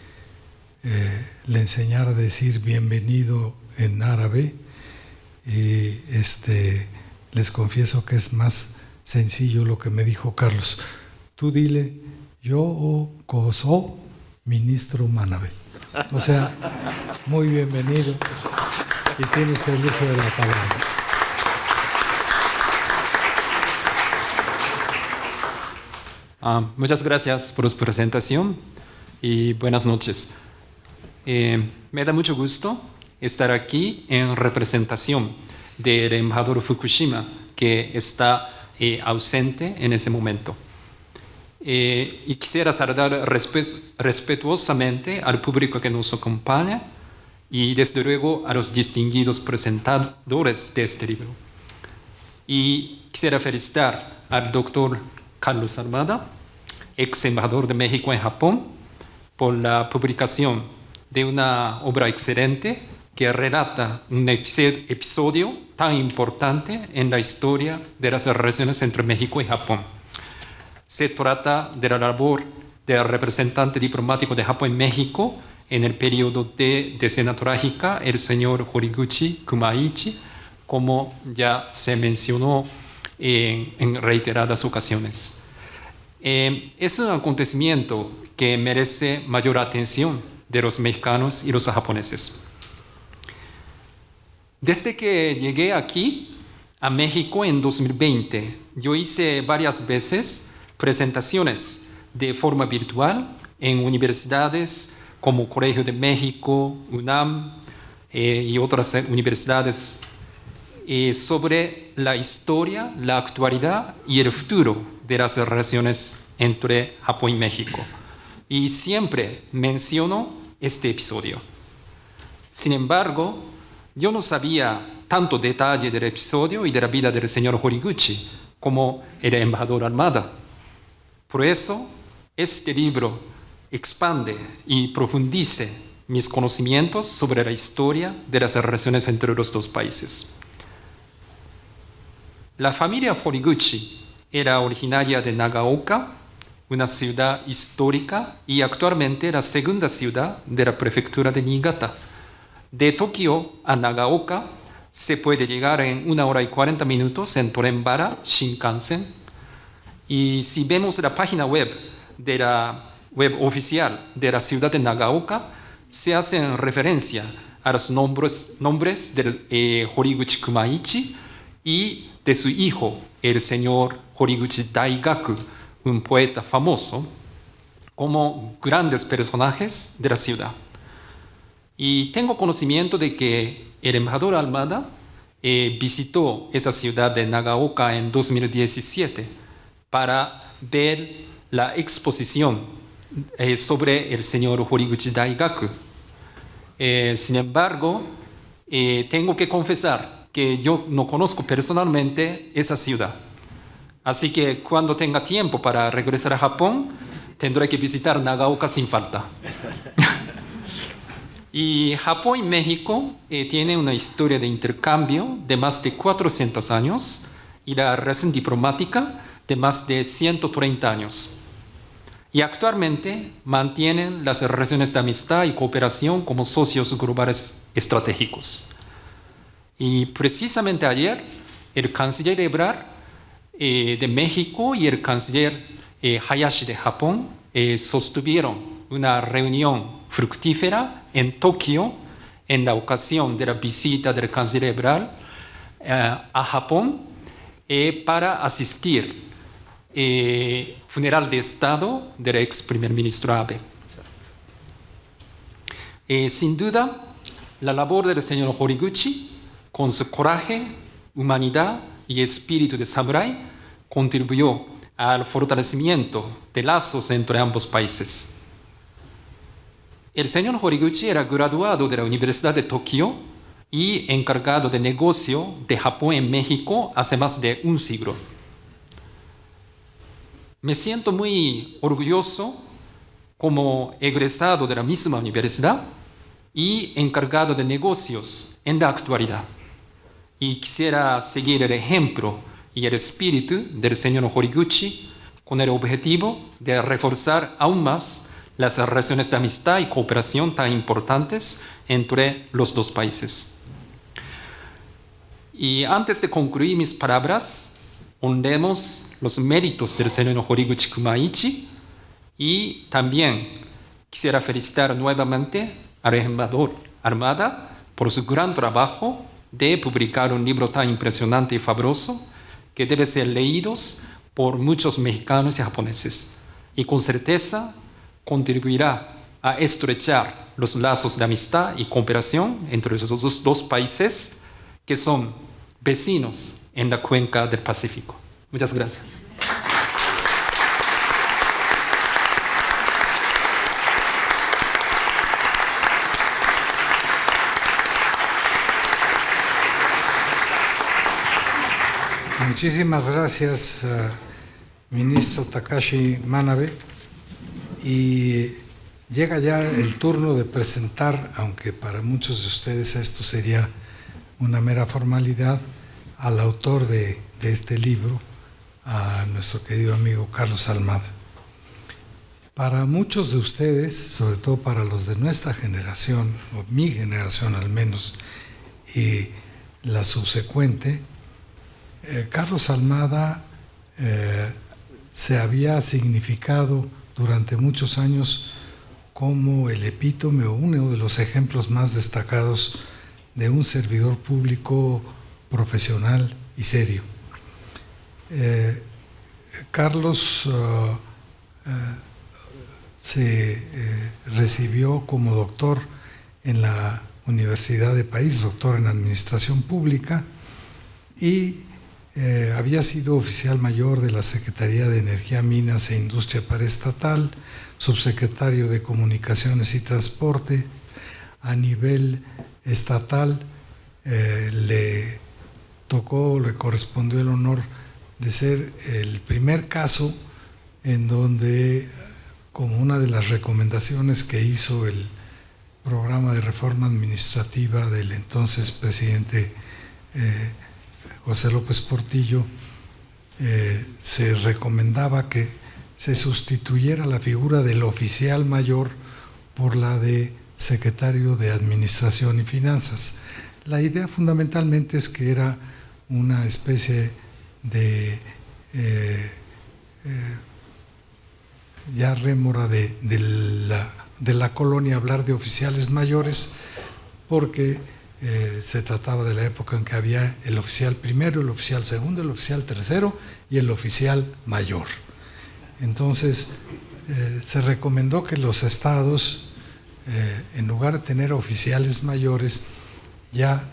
le enseñara a decir bienvenido en árabe, y les confieso que es más sencillo lo que me dijo Carlos. Tú dile, yo coso ministro Manabe. O sea, muy bienvenido y tiene usted el uso de la palabra. Muchas gracias por su presentación y buenas noches. Me da mucho gusto estar aquí en representación del embajador Fukushima, que está ausente en ese momento. Y quisiera saludar respetuosamente al público que nos acompaña y desde luego a los distinguidos presentadores de este libro. Y quisiera felicitar al doctor Carlos Almada, ex embajador de México en Japón, por la publicación de una obra excelente que relata un episodio tan importante en la historia de las relaciones entre México y Japón. Se trata de la labor del representante diplomático de Japón en México en el periodo de escena trágica, el señor Horiguchi Kumaichi, como ya se mencionó en reiteradas ocasiones. Es un acontecimiento que merece mayor atención de los mexicanos y los japoneses. Desde que llegué aquí a México en 2020, yo hice varias veces presentaciones de forma virtual en universidades como Colegio de México, UNAM y otras universidades sobre la historia, la actualidad y el futuro de las relaciones entre Japón y México. Y siempre menciono este episodio. Sin embargo, yo no sabía tanto detalle del episodio y de la vida del señor Horiguchi como el embajador Almada. Por eso, este libro expande y profundice mis conocimientos sobre la historia de las relaciones entre los dos países. La familia Horiguchi era originaria de Nagaoka, una ciudad histórica y actualmente la segunda ciudad de la prefectura de Niigata. De Tokio a Nagaoka se puede llegar en 1 hora y 40 minutos en tren bala Shinkansen. Y si vemos la página web de la web oficial de la ciudad de Nagaoka, se hacen referencia a los nombres del Horiguchi Kumaichi y de su hijo, el señor Horiguchi Daigaku, un poeta famoso, como grandes personajes de la ciudad. Y tengo conocimiento de que el embajador Almada visitó esa ciudad de Nagaoka en 2017 para ver la exposición sobre el señor Horiguchi Daigaku. Sin embargo, tengo que confesar que yo no conozco personalmente esa ciudad. Así que cuando tenga tiempo para regresar a Japón, tendré que visitar Nagaoka sin falta. Y Japón y México tienen una historia de intercambio de más de 400 años y la relación diplomática de más de 130 años. Y actualmente mantienen las relaciones de amistad y cooperación como socios globales estratégicos. Y precisamente ayer, el canciller Ebrard de México y el canciller Hayashi de Japón sostuvieron una reunión fructífera en Tokio en la ocasión de la visita del canciller Ebrard a Japón para asistir funeral de Estado del ex primer ministro Abe. Sin duda, la labor del señor Horiguchi, con su coraje, humanidad y espíritu de samurái contribuyó al fortalecimiento de lazos entre ambos países. El señor Horiguchi era graduado de la Universidad de Tokio y encargado de negocio de Japón en México hace más de un siglo. Me siento muy orgulloso como egresado de la misma universidad y encargado de negocios en la actualidad. Y quisiera seguir el ejemplo y el espíritu del señor Horiguchi con el objetivo de reforzar aún más las relaciones de amistad y cooperación tan importantes entre los dos países. Y antes de concluir mis palabras, honremos los méritos del señor Horiguchi Kumaichi y también quisiera felicitar nuevamente al embajador Almada por su gran trabajo de publicar un libro tan impresionante y fabuloso que debe ser leído por muchos mexicanos y japoneses y con certeza contribuirá a estrechar los lazos de amistad y cooperación entre los dos países que son vecinos en la cuenca del Pacífico. Muchas gracias. Muchísimas gracias, ministro Takashi Manabe. Y llega ya el turno de presentar, aunque para muchos de ustedes esto sería una mera formalidad, al autor de este libro, a nuestro querido amigo Carlos Almada. Para muchos de ustedes, sobre todo para los de nuestra generación, o mi generación al menos, y la subsecuente, Carlos Almada se había significado durante muchos años como el epítome o uno de los ejemplos más destacados de un servidor público profesional y serio. Carlos se recibió como doctor en la Universidad de París, doctor en Administración Pública, y había sido oficial mayor de la Secretaría de Energía, Minas e Industria Paraestatal, subsecretario de Comunicaciones y Transporte. A nivel estatal le correspondió el honor de ser el primer caso en donde, como una de las recomendaciones que hizo el programa de reforma administrativa del entonces presidente José López Portillo, se recomendaba que se sustituyera la figura del oficial mayor por la de secretario de Administración y Finanzas. La idea fundamentalmente es que era una especie de ya rémora de la colonia hablar de oficiales mayores, porque se trataba de la época en que había el oficial primero, el oficial segundo, el oficial tercero y el oficial mayor. Entonces se recomendó que los estados, en lugar de tener oficiales mayores, ya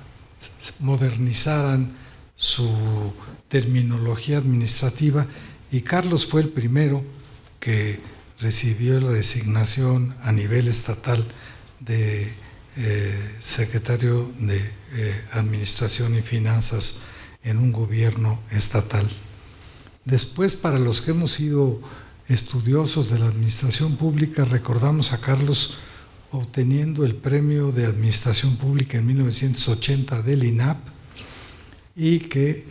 modernizaran su terminología administrativa, y Carlos fue el primero que recibió la designación a nivel estatal de secretario de Administración y Finanzas en un gobierno estatal. Después, para los que hemos sido estudiosos de la administración pública, recordamos a Carlos obteniendo el premio de Administración Pública en 1980 del INAP, y que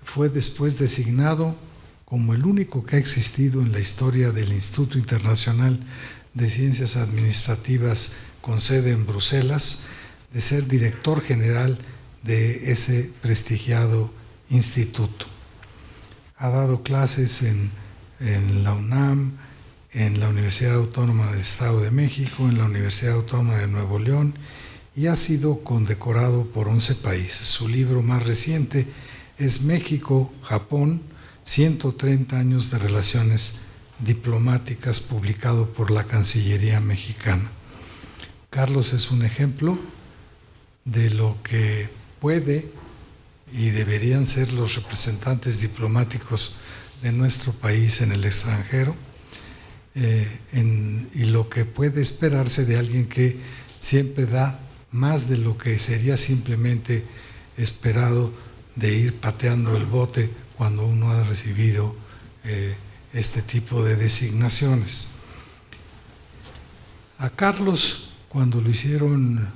fue después designado como el único que ha existido en la historia del Instituto Internacional de Ciencias Administrativas con sede en Bruselas, de ser director general de ese prestigiado instituto. Ha dado clases en la UNAM, en la Universidad Autónoma del Estado de México, en la Universidad Autónoma de Nuevo León, y ha sido condecorado por 11 países. Su libro más reciente es México-Japón, 130 años de relaciones diplomáticas, publicado por la Cancillería mexicana. Carlos es un ejemplo de lo que puede y deberían ser los representantes diplomáticos de nuestro país en el extranjero, y lo que puede esperarse de alguien que siempre da más de lo que sería simplemente esperado de ir pateando el bote cuando uno ha recibido este tipo de designaciones. A Carlos, cuando lo hicieron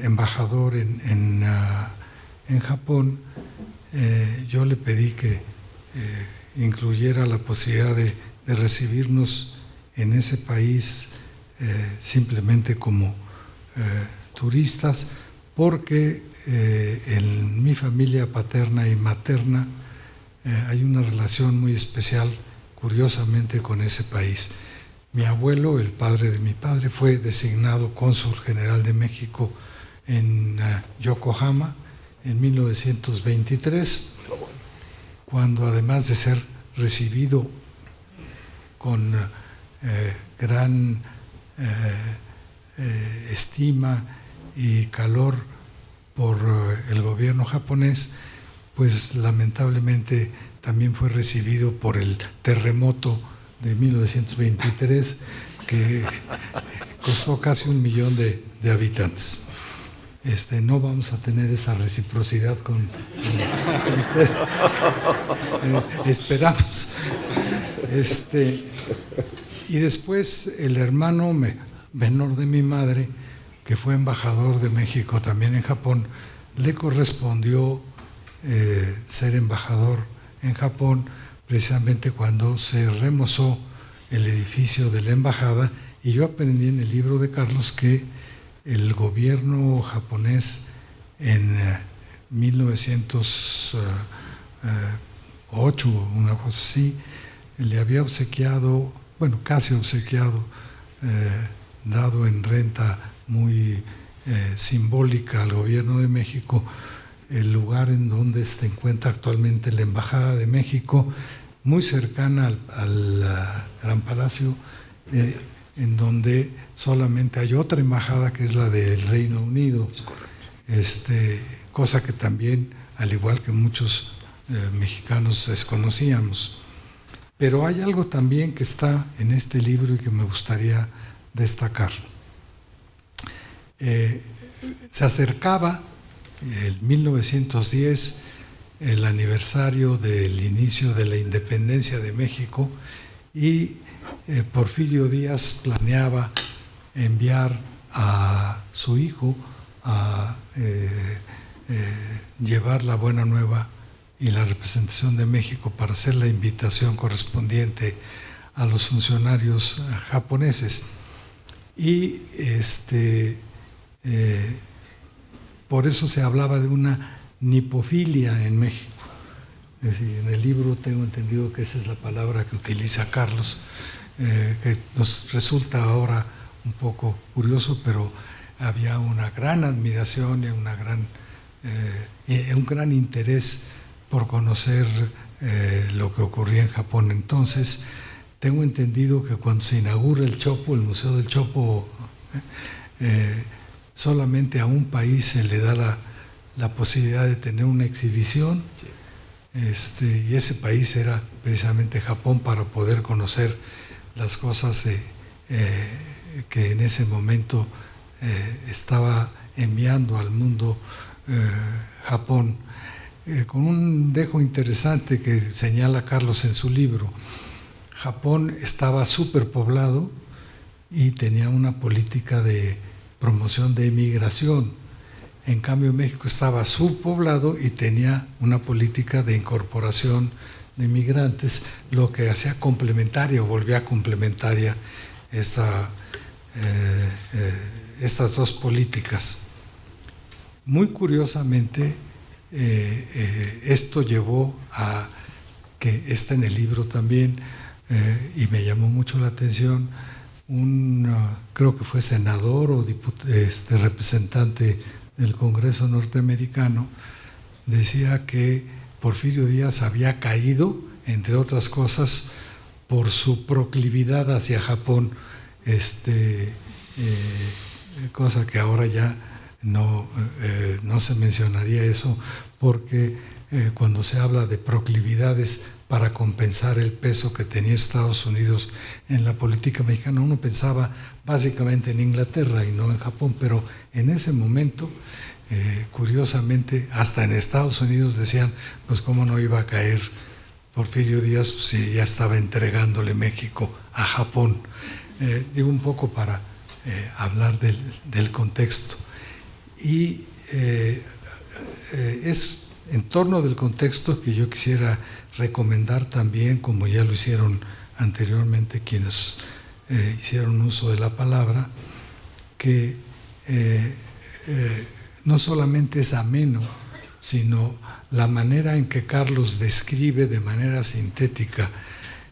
embajador en Japón, yo le pedí que incluyera la posibilidad de recibirnos en ese país simplemente como turistas, porque en mi familia paterna y materna hay una relación muy especial, curiosamente, con ese país. Mi abuelo, el padre de mi padre, fue designado cónsul general de México en Yokohama en 1923, cuando además de ser recibido con gran estima y calor por el gobierno japonés, pues lamentablemente también fue recibido por el terremoto de 1923, que costó casi 1 millón de habitantes. No vamos a tener esa reciprocidad con usted. Esperamos. Y después el hermano menor de mi madre, que fue embajador de México también en Japón, le correspondió ser embajador en Japón precisamente cuando se remozó el edificio de la embajada, y yo aprendí en el libro de Carlos que el gobierno japonés en 1908, una cosa así, le había obsequiado, bueno, casi obsequiado, dado en renta muy simbólica al gobierno de México, el lugar en donde se encuentra actualmente la Embajada de México, muy cercana al Gran Palacio, en donde solamente hay otra embajada, que es la del Reino Unido, cosa que también, al igual que muchos mexicanos, desconocíamos. Pero hay algo también que está en este libro y que me gustaría destacar. Se acercaba el 1910, el aniversario del inicio de la independencia de México, y Porfirio Díaz planeaba enviar a su hijo a llevar la buena nueva y la representación de México para hacer la invitación correspondiente a los funcionarios japoneses. Y por eso se hablaba de una nipofilia en México. Es decir, en el libro tengo entendido que esa es la palabra que utiliza Carlos, que nos resulta ahora un poco curioso, pero había una gran admiración y un gran interés por conocer lo que ocurría en Japón. Entonces, tengo entendido que cuando se inaugura el Chopo, el Museo del Chopo, solamente a un país se le da la posibilidad de tener una exhibición, y ese país era precisamente Japón, para poder conocer las cosas que en ese momento estaba enviando al mundo Japón, con un dejo interesante que señala Carlos en su libro. Japón estaba superpoblado y tenía una política de promoción de emigración. En cambio, México estaba subpoblado y tenía una política de incorporación de migrantes, lo que hacía complementaria o volvía complementaria estas dos políticas. Muy curiosamente, esto llevó a que está en el libro también, y me llamó mucho la atención, creo que fue senador o representante del Congreso norteamericano, decía que Porfirio Díaz había caído, entre otras cosas, por su proclividad hacia Japón, cosa que ahora ya no se mencionaría eso, porque cuando se habla de proclividades para compensar el peso que tenía Estados Unidos en la política mexicana, uno pensaba básicamente en Inglaterra y no en Japón, pero en ese momento, curiosamente, hasta en Estados Unidos decían, pues cómo no iba a caer Porfirio Díaz si ya estaba entregándole México a Japón. Digo un poco para hablar del contexto. Y es en torno del contexto que yo quisiera recomendar también, como ya lo hicieron anteriormente quienes hicieron uso de la palabra, que no solamente es ameno, sino la manera en que Carlos describe de manera sintética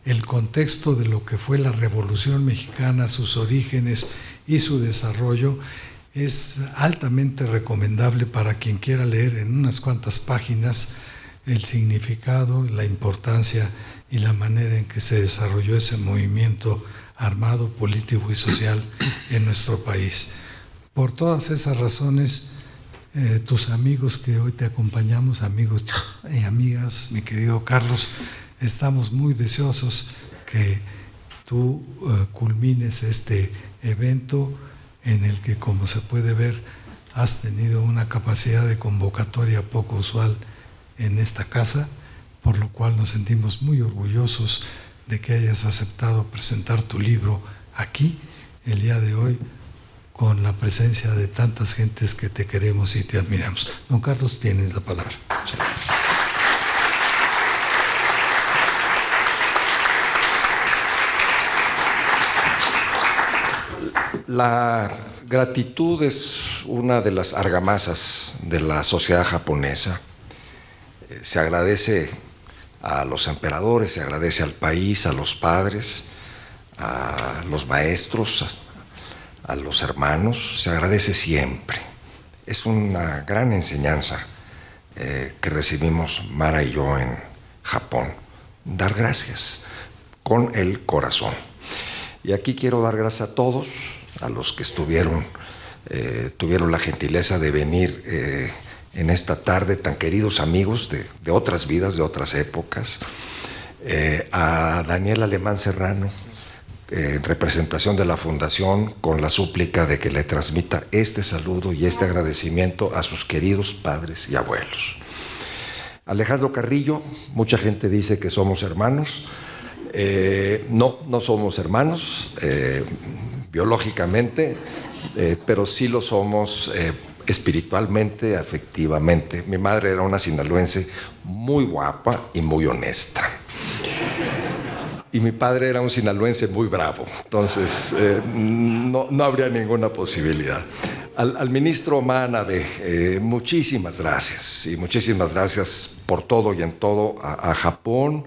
el contexto de lo que fue la Revolución Mexicana, sus orígenes y su desarrollo, es altamente recomendable para quien quiera leer en unas cuantas páginas el significado, la importancia y la manera en que se desarrolló ese movimiento armado, político y social en nuestro país. Por todas esas razones, tus amigos que hoy te acompañamos, amigos y amigas, mi querido Carlos, estamos muy deseosos que tú culmines este evento en el que, como se puede ver, has tenido una capacidad de convocatoria poco usual en esta casa, por lo cual nos sentimos muy orgullosos de que hayas aceptado presentar tu libro aquí, el día de hoy, con la presencia de tantas gentes que te queremos y te admiramos. Don Carlos, tienes la palabra. Muchas gracias. La gratitud es una de las argamasas de la sociedad japonesa. Se agradece a los emperadores, se agradece al país, a los padres, a los maestros, a los hermanos, se agradece siempre. Es una gran enseñanza que recibimos Mara y yo en Japón. Dar gracias con el corazón. Y aquí quiero dar gracias a todos, a los que tuvieron la gentileza de venir en esta tarde, tan queridos amigos de otras vidas, de otras épocas, a Daniel Alemán Serrano, en representación de la Fundación, con la súplica de que le transmita este saludo y este agradecimiento a sus queridos padres y abuelos. Alejandro Carrillo, mucha gente dice que somos hermanos. No somos hermanos biológicamente, pero sí lo somos espiritualmente, afectivamente. Mi madre era una sinaloense muy guapa y muy honesta. Y mi padre era un sinaloense muy bravo, entonces no habría ninguna posibilidad. Al ministro Manabe, muchísimas gracias, y muchísimas gracias por todo y en todo a Japón.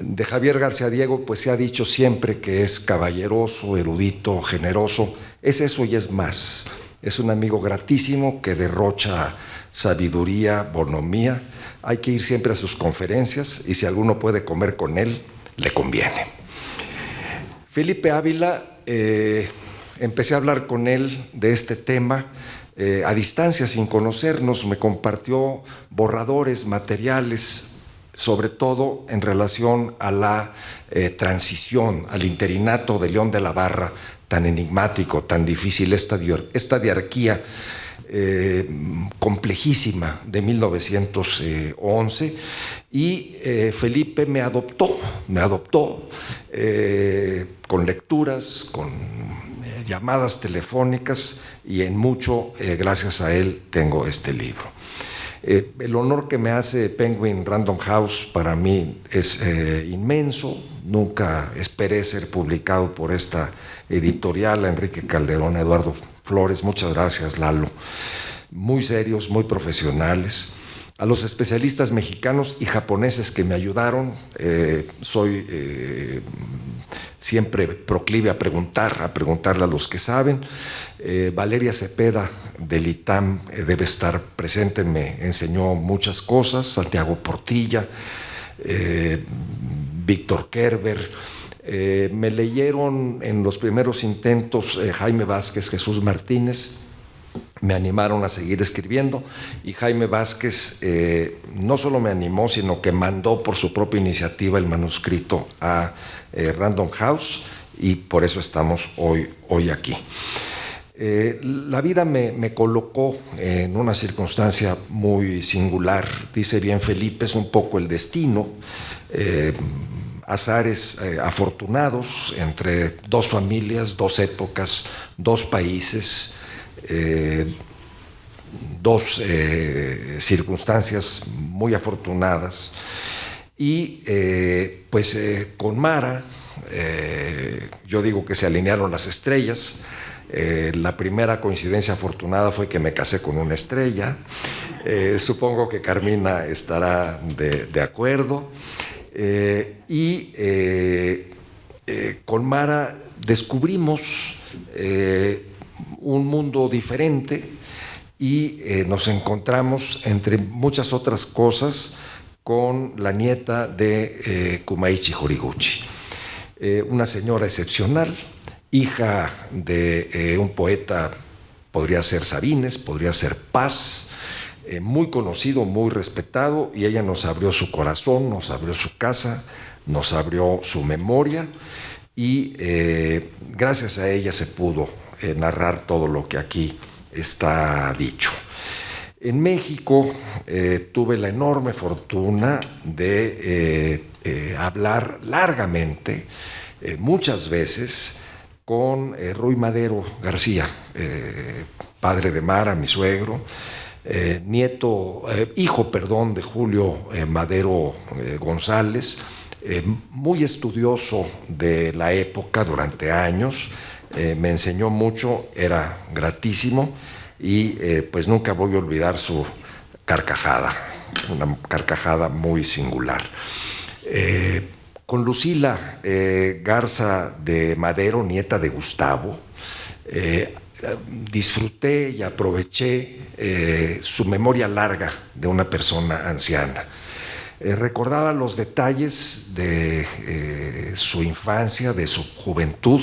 De Javier García Diego, pues se ha dicho siempre que es caballeroso, erudito, generoso. Es eso y es más. Es un amigo gratísimo que derrocha sabiduría, bonomía. Hay que ir siempre a sus conferencias y si alguno puede comer con él, le conviene. Felipe Ávila, empecé a hablar con él de este tema a distancia, sin conocernos. Me compartió borradores, materiales, sobre todo en relación a la transición, al interinato de León de la Barra, tan enigmático, tan difícil, esta diarquía complejísima de 1911, y Felipe me adoptó con lecturas, con llamadas telefónicas, y en mucho, gracias a él, tengo este libro. El honor que me hace Penguin Random House para mí es inmenso. Nunca esperé ser publicado por esta editorial, Enrique Calderón, Eduardo Flores. Muchas gracias, Lalo. Muy serios, muy profesionales. A los especialistas mexicanos y japoneses que me ayudaron, soy siempre proclive a preguntarle a los que saben. Valeria Cepeda del ITAM debe estar presente, me enseñó muchas cosas. Santiago Portilla, Víctor Kerber. Me leyeron en los primeros intentos Jaime Vázquez, Jesús Martínez, me animaron a seguir escribiendo, y Jaime Vázquez no solo me animó, sino que mandó por su propia iniciativa el manuscrito a Random House, y por eso estamos hoy aquí. La vida me colocó en una circunstancia muy singular. Dice bien Felipe, es un poco el destino, azares afortunados entre dos familias, dos épocas, dos países, dos circunstancias muy afortunadas. Y pues con Mara, yo digo que se alinearon las estrellas. La primera coincidencia afortunada fue que me casé con una estrella. Supongo que Carmina estará de acuerdo. Y con Mara descubrimos un mundo diferente, y nos encontramos, entre muchas otras cosas, con la nieta de Kumaichi Horiguchi, una señora excepcional, hija de un poeta, podría ser Sabines, podría ser Paz, muy conocido, muy respetado, y ella nos abrió su corazón, nos abrió su casa, nos abrió su memoria, y gracias a ella se pudo narrar todo lo que aquí está dicho. En México tuve la enorme fortuna de hablar largamente, muchas veces, con Ruy Madero García, padre de Mara, mi suegro, hijo de Julio Madero González, muy estudioso de la época durante años, me enseñó mucho, era gratísimo, y pues nunca voy a olvidar su carcajada, una carcajada muy singular. Con Lucila Garza de Madero, nieta de Gustavo, disfruté y aproveché su memoria larga de una persona anciana. Recordaba los detalles de su infancia, de su juventud,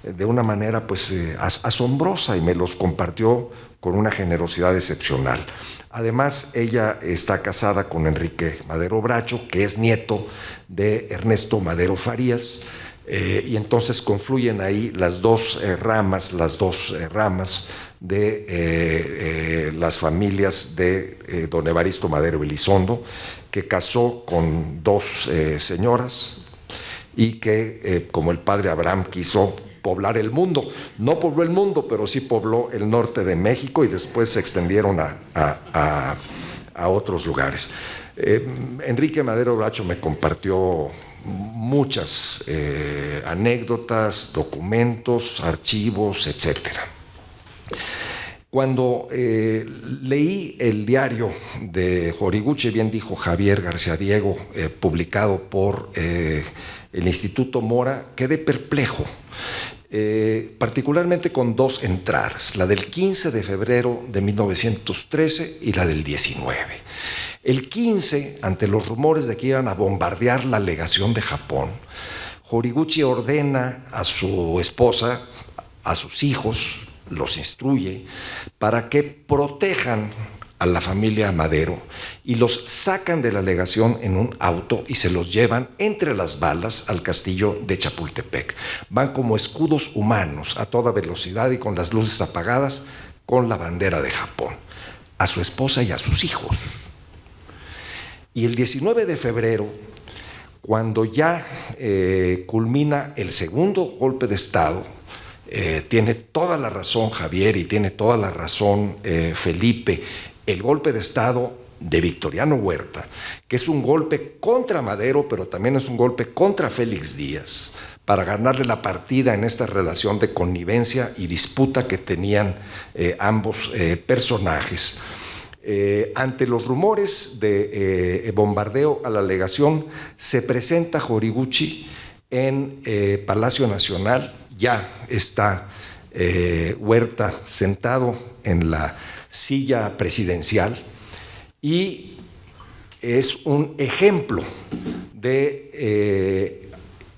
de una manera pues asombrosa, y me los compartió con una generosidad excepcional. Además, ella está casada con Enrique Madero Bracho, que es nieto de Ernesto Madero Farías, y entonces confluyen ahí las dos ramas de las familias de don Evaristo Madero Elizondo, que casó con dos señoras, y que, como el padre Abraham, quiso poblar el mundo. No pobló el mundo, pero sí pobló el norte de México, y después se extendieron a otros lugares. Enrique Madero Bracho me compartió muchas anécdotas, documentos, archivos, etcétera. Cuando leí el diario de Horiguchi, bien dijo Javier García Diego, publicado por el Instituto Mora, quedé perplejo, particularmente con dos entradas, la del 15 de febrero de 1913 y la del 19. El 15, ante los rumores de que iban a bombardear la legación de Japón, Horiguchi ordena a su esposa, a sus hijos, los instruye para que protejan a la familia Madero, y los sacan de la legación en un auto y se los llevan entre las balas al castillo de Chapultepec. Van como escudos humanos a toda velocidad y con las luces apagadas, con la bandera de Japón, a su esposa y a sus hijos. Y el 19 de febrero, cuando ya culmina el segundo golpe de Estado, tiene toda la razón Javier y tiene toda la razón Felipe, el golpe de Estado de Victoriano Huerta, que es un golpe contra Madero, pero también es un golpe contra Félix Díaz, para ganarle la partida en esta relación de connivencia y disputa que tenían ambos personajes. Ante los rumores de bombardeo a la legación, se presenta Horiguchi en Palacio Nacional. Ya está Huerta sentado en la silla presidencial, y es un ejemplo de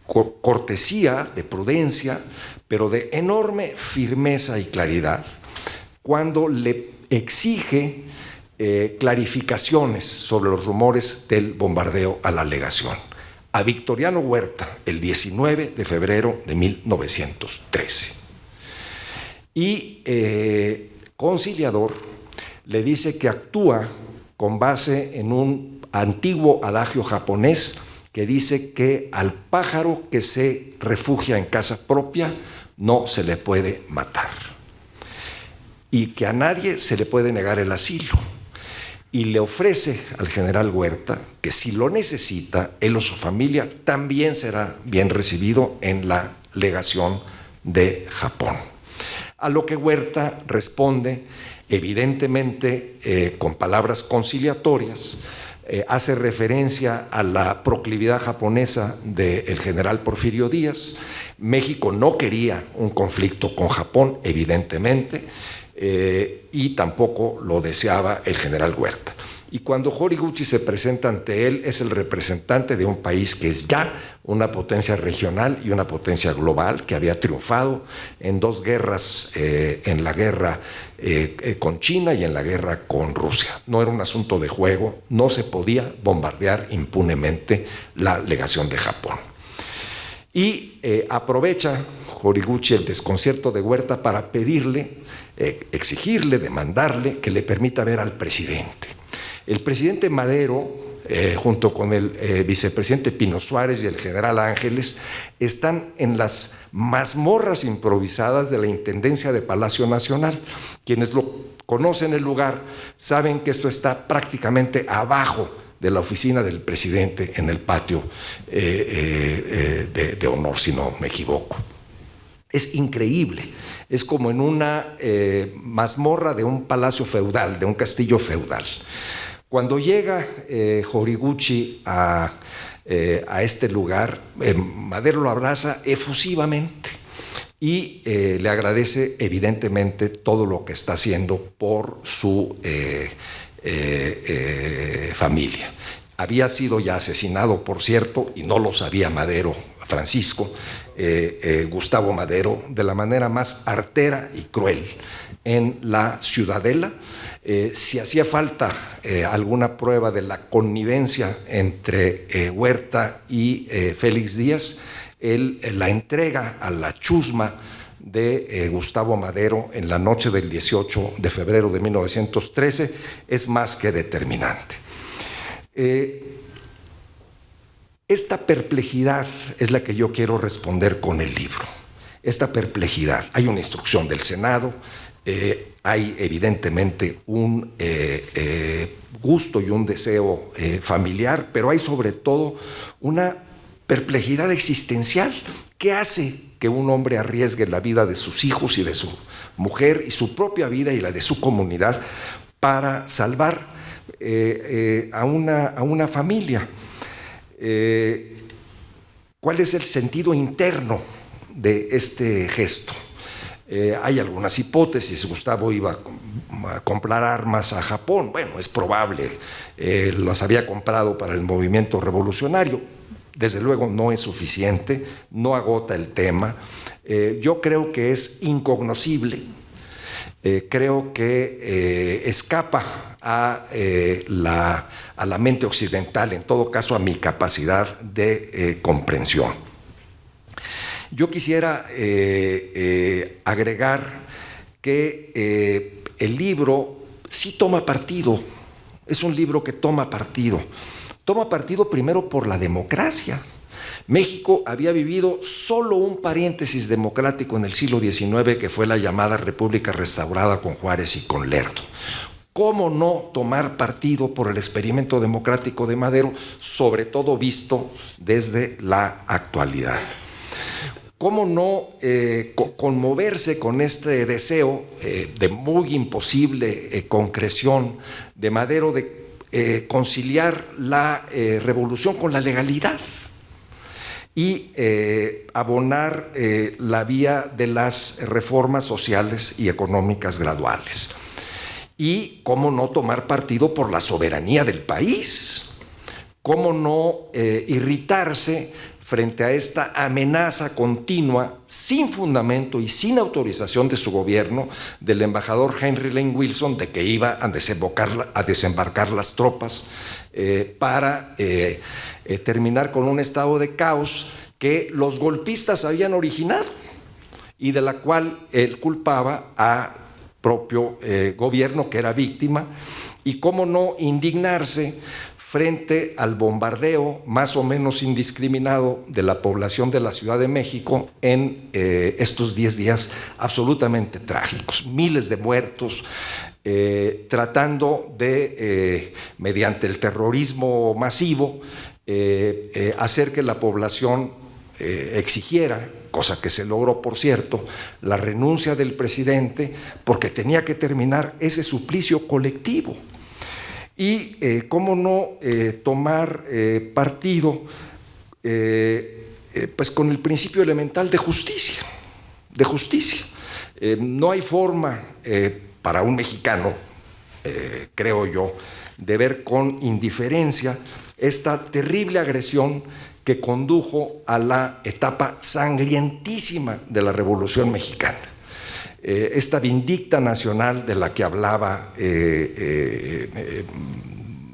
cortesía, de prudencia, pero de enorme firmeza y claridad, cuando le exige clarificaciones sobre los rumores del bombardeo a la legación. A Victoriano Huerta, el 19 de febrero de 1913. Y Conciliador le dice que actúa con base en un antiguo adagio japonés que dice que al pájaro que se refugia en casa propia no se le puede matar y que a nadie se le puede negar el asilo. Y le ofrece al general Huerta que si lo necesita, él o su familia también será bien recibido en la legación de Japón. A lo que Huerta responde, evidentemente con palabras conciliatorias, hace referencia a la proclividad japonesa del general Porfirio Díaz. México no quería un conflicto con Japón, evidentemente, y tampoco lo deseaba el general Huerta. Y cuando Horiguchi se presenta ante él, es el representante de un país que es ya una potencia regional y una potencia global, que había triunfado en dos guerras, en la guerra con China y en la guerra con Rusia. No era un asunto de juego, no se podía bombardear impunemente la legación de Japón. Y aprovecha Horiguchi el desconcierto de Huerta para pedirle, exigirle, demandarle que le permita ver al presidente. El presidente Madero, junto con el vicepresidente Pino Suárez y el general Ángeles, están en las mazmorras improvisadas de la Intendencia de Palacio Nacional. Quienes lo conocen el lugar saben que esto está prácticamente abajo de la oficina del presidente, en el patio de honor, si no me equivoco. Es increíble, es como en una mazmorra de un palacio feudal, de un castillo feudal. Cuando llega Horiguchi a este lugar, Madero lo abraza efusivamente y le agradece evidentemente todo lo que está haciendo por su familia. Había sido ya asesinado, por cierto, y no lo sabía Madero, Francisco, Gustavo Madero, de la manera más artera y cruel en la Ciudadela. Si hacía falta alguna prueba de la connivencia entre Huerta y Félix Díaz, él la entrega a la chusma de Gustavo Madero en la noche del 18 de febrero de 1913 es más que determinante. Esta perplejidad es la que yo quiero responder con el libro. Esta perplejidad. Hay una instrucción del Senado, hay evidentemente un gusto y un deseo familiar, pero hay sobre todo una perplejidad existencial. ¿Qué hace que un hombre arriesgue la vida de sus hijos y de su mujer y su propia vida y la de su comunidad para salvar a una familia? ¿Cuál es el sentido interno de este gesto? Hay algunas hipótesis. Gustavo iba a comprar armas a Japón. Bueno, es probable. Las había comprado para el movimiento revolucionario. Desde luego no es suficiente, no agota el tema. Yo creo que es incognoscible. Creo que escapa a la mente occidental, en todo caso a mi capacidad de comprensión. Yo quisiera agregar que el libro sí toma partido, es un libro que toma partido primero por la democracia. México había vivido solo un paréntesis democrático en el siglo XIX, que fue la llamada República Restaurada con Juárez y con Lerdo. ¿Cómo no tomar partido por el experimento democrático de Madero, sobre todo visto desde la actualidad? ¿Cómo no conmoverse con este deseo de muy imposible concreción de Madero de conciliar la revolución con la legalidad y abonar la vía de las reformas sociales y económicas graduales? Y cómo no tomar partido por la soberanía del país, cómo no irritarse frente a esta amenaza continua, sin fundamento y sin autorización de su gobierno, del embajador Henry Lane Wilson, de que iba a desembarcar las tropas para terminar con un estado de caos que los golpistas habían originado y de la cual él culpaba a propio gobierno que era víctima, y cómo no indignarse frente al bombardeo más o menos indiscriminado de la población de la Ciudad de México en estos 10 días absolutamente trágicos. Miles de muertos, tratando de, mediante el terrorismo masivo, hacer que la población exigiera, cosa que se logró, por cierto, la renuncia del presidente, porque tenía que terminar ese suplicio colectivo. Y cómo no tomar partido pues con el principio elemental de justicia. No hay forma para un mexicano, creo yo, de ver con indiferencia esta terrible agresión que condujo a la etapa sangrientísima de la Revolución Mexicana. Esta vindicta nacional de la que hablaba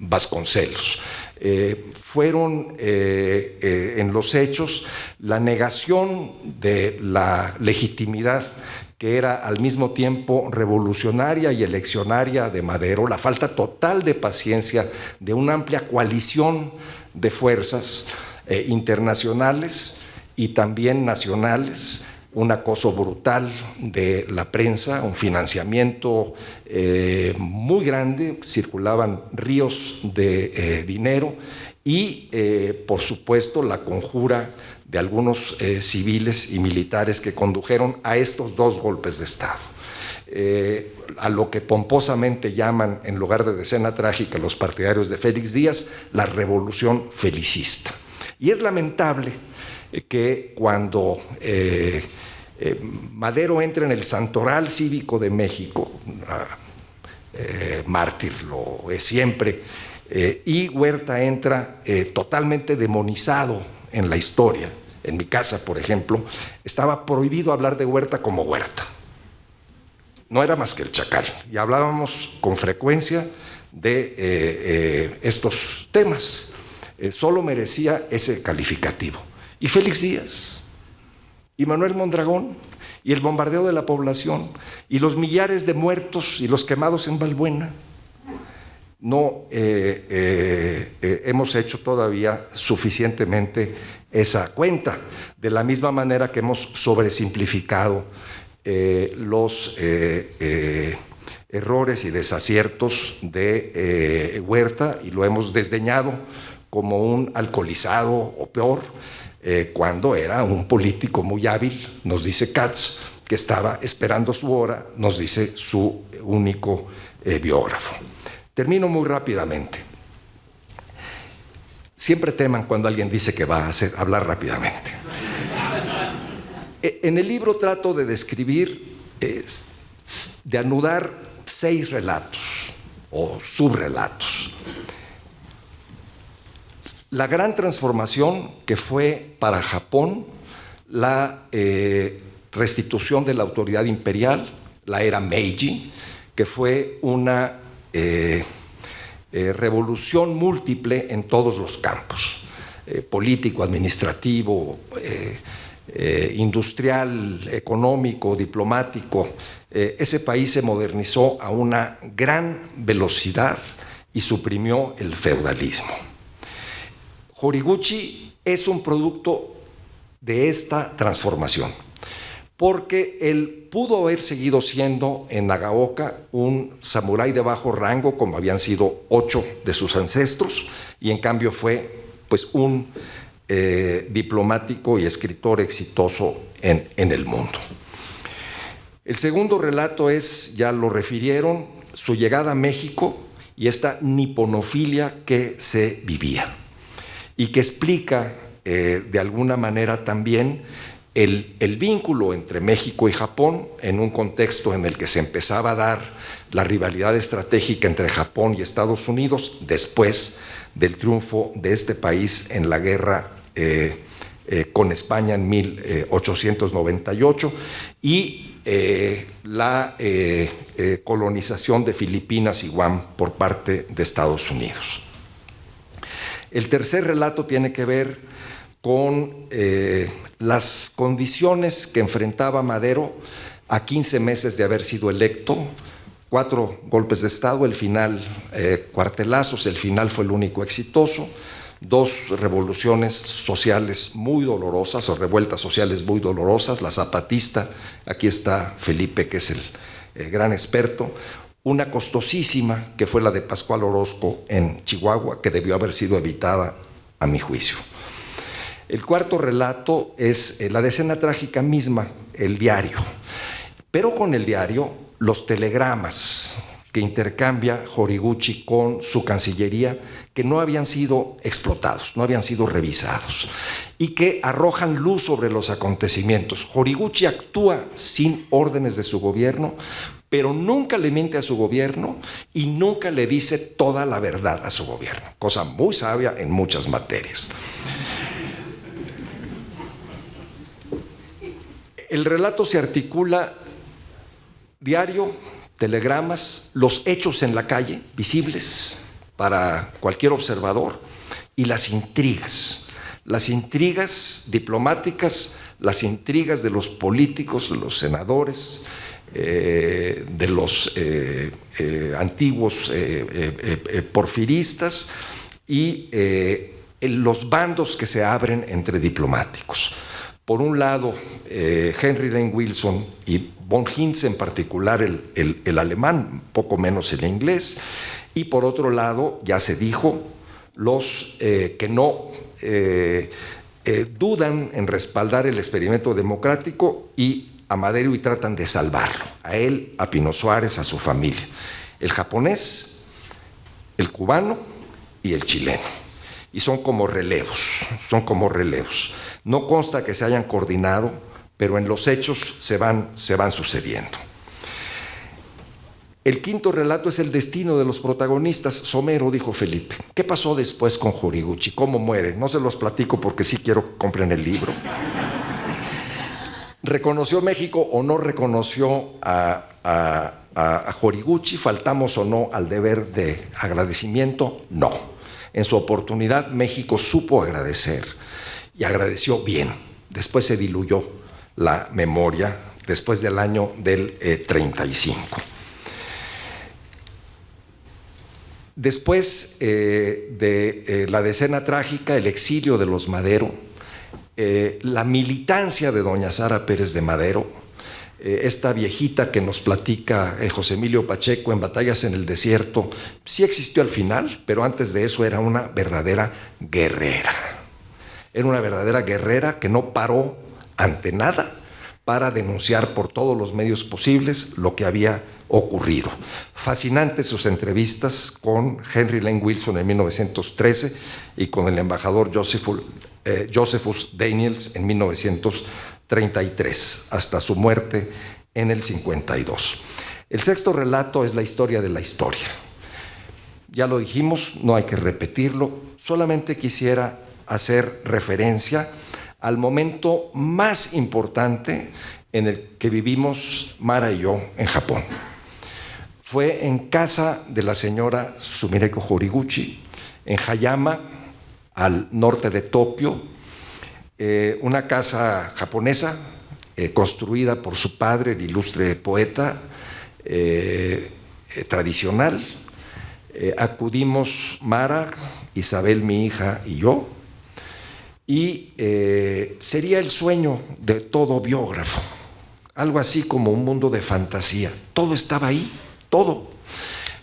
Vasconcelos. Fueron en los hechos la negación de la legitimidad que era al mismo tiempo revolucionaria y eleccionaria de Madero, la falta total de paciencia de una amplia coalición de fuerzas internacionales y también nacionales, un acoso brutal de la prensa, un financiamiento muy grande, circulaban ríos de dinero y, por supuesto, la conjura de algunos civiles y militares que condujeron a estos dos golpes de Estado. A lo que pomposamente llaman, en lugar de decena trágica, los partidarios de Félix Díaz, la revolución felicista. Y es lamentable que cuando Madero entra en el Santoral Cívico de México, mártir lo es siempre, y Huerta entra totalmente demonizado en la historia. En mi casa, por ejemplo, estaba prohibido hablar de Huerta como Huerta. No era más que el chacal, y hablábamos con frecuencia de estos temas. Solo merecía ese calificativo. Y Félix Díaz, y Manuel Mondragón, y el bombardeo de la población, y los millares de muertos y los quemados en Balbuena. No hemos hecho todavía suficientemente esa cuenta, de la misma manera que hemos sobresimplificado los errores y desaciertos de Huerta, y lo hemos desdeñado como un alcoholizado o peor, cuando era un político muy hábil, nos dice Katz, que estaba esperando su hora, nos dice su único biógrafo. Termino muy rápidamente. Siempre teman cuando alguien dice que va a hablar rápidamente. En el libro trato de describir, de anudar 6 relatos o subrelatos. La gran transformación que fue para Japón la restitución de la autoridad imperial, la era Meiji, que fue una revolución múltiple en todos los campos, político, administrativo, industrial, económico, diplomático. Ese país se modernizó a una gran velocidad y suprimió el feudalismo. Horiguchi es un producto de esta transformación, porque él pudo haber seguido siendo en Nagaoka un samurái de bajo rango, como habían sido 8 de sus ancestros, y en cambio fue pues un diplomático y escritor exitoso en el mundo. El segundo relato es, ya lo refirieron, su llegada a México y esta niponofilia que se vivía, y que explica de alguna manera también el vínculo entre México y Japón en un contexto en el que se empezaba a dar la rivalidad estratégica entre Japón y Estados Unidos después del triunfo de este país en la guerra con España en 1898 y la colonización de Filipinas y Guam por parte de Estados Unidos. El tercer relato tiene que ver con las condiciones que enfrentaba Madero a 15 meses de haber sido electo, 4 golpes de Estado, el final cuartelazos, el final fue el único exitoso, 2 revoluciones sociales muy dolorosas o revueltas sociales muy dolorosas, la zapatista, aquí está Felipe que es el gran experto, una costosísima que fue la de Pascual Orozco en Chihuahua, que debió haber sido evitada a mi juicio. El cuarto relato es la decena trágica misma, el diario, pero con el diario los telegramas que intercambia Horiguchi con su cancillería, que no habían sido explotados, no habían sido revisados, y que arrojan luz sobre los acontecimientos. Horiguchi actúa sin órdenes de su gobierno, pero nunca le miente a su gobierno y nunca le dice toda la verdad a su gobierno, cosa muy sabia en muchas materias. El relato se articula diario, telegramas, los hechos en la calle, visibles para cualquier observador, y las intrigas diplomáticas, las intrigas de los políticos, de los senadores, de los antiguos porfiristas y los bandos que se abren entre diplomáticos. Por un lado, Henry Lane Wilson y von Hintze, en particular el alemán, poco menos el inglés, y por otro lado, ya se dijo, los que no dudan en respaldar el experimento democrático y a Madero y tratan de salvarlo, a él, a Pino Suárez, a su familia, el japonés, el cubano y el chileno. Y son como relevos. No consta que se hayan coordinado, pero en los hechos se van sucediendo. El quinto relato es el destino de los protagonistas. Somero, dijo Felipe. ¿Qué pasó después con Horiguchi? ¿Cómo muere? No se los platico porque sí quiero que compren el libro. ¿Reconoció México o no reconoció a Horiguchi? ¿Faltamos o no al deber de agradecimiento? No. En su oportunidad, México supo agradecer y agradeció bien. Después se diluyó la memoria, después del año del 35. Después de la decena trágica, el exilio de los Madero, la militancia de doña Sara Pérez de Madero, esta viejita que nos platica José Emilio Pacheco en Batallas en el Desierto, sí existió al final, pero antes de eso era una verdadera guerrera. Era una verdadera guerrera que no paró ante nada para denunciar por todos los medios posibles lo que había ocurrido. Fascinantes sus entrevistas con Henry Lane Wilson en 1913 y con el embajador Josephus Daniels en 1933, hasta su muerte en el 52. El sexto relato es la historia de la historia. Ya lo dijimos, no hay que repetirlo, solamente quisiera hacer referencia al momento más importante en el que vivimos Mara y yo en Japón. Fue en casa de la señora Sumireko Horiguchi, en Hayama, al norte de Tokio, una casa japonesa construida por su padre, el ilustre poeta tradicional. Acudimos Mara, Isabel, mi hija, y yo, y sería el sueño de todo biógrafo, algo así como un mundo de fantasía. Todo estaba ahí, todo.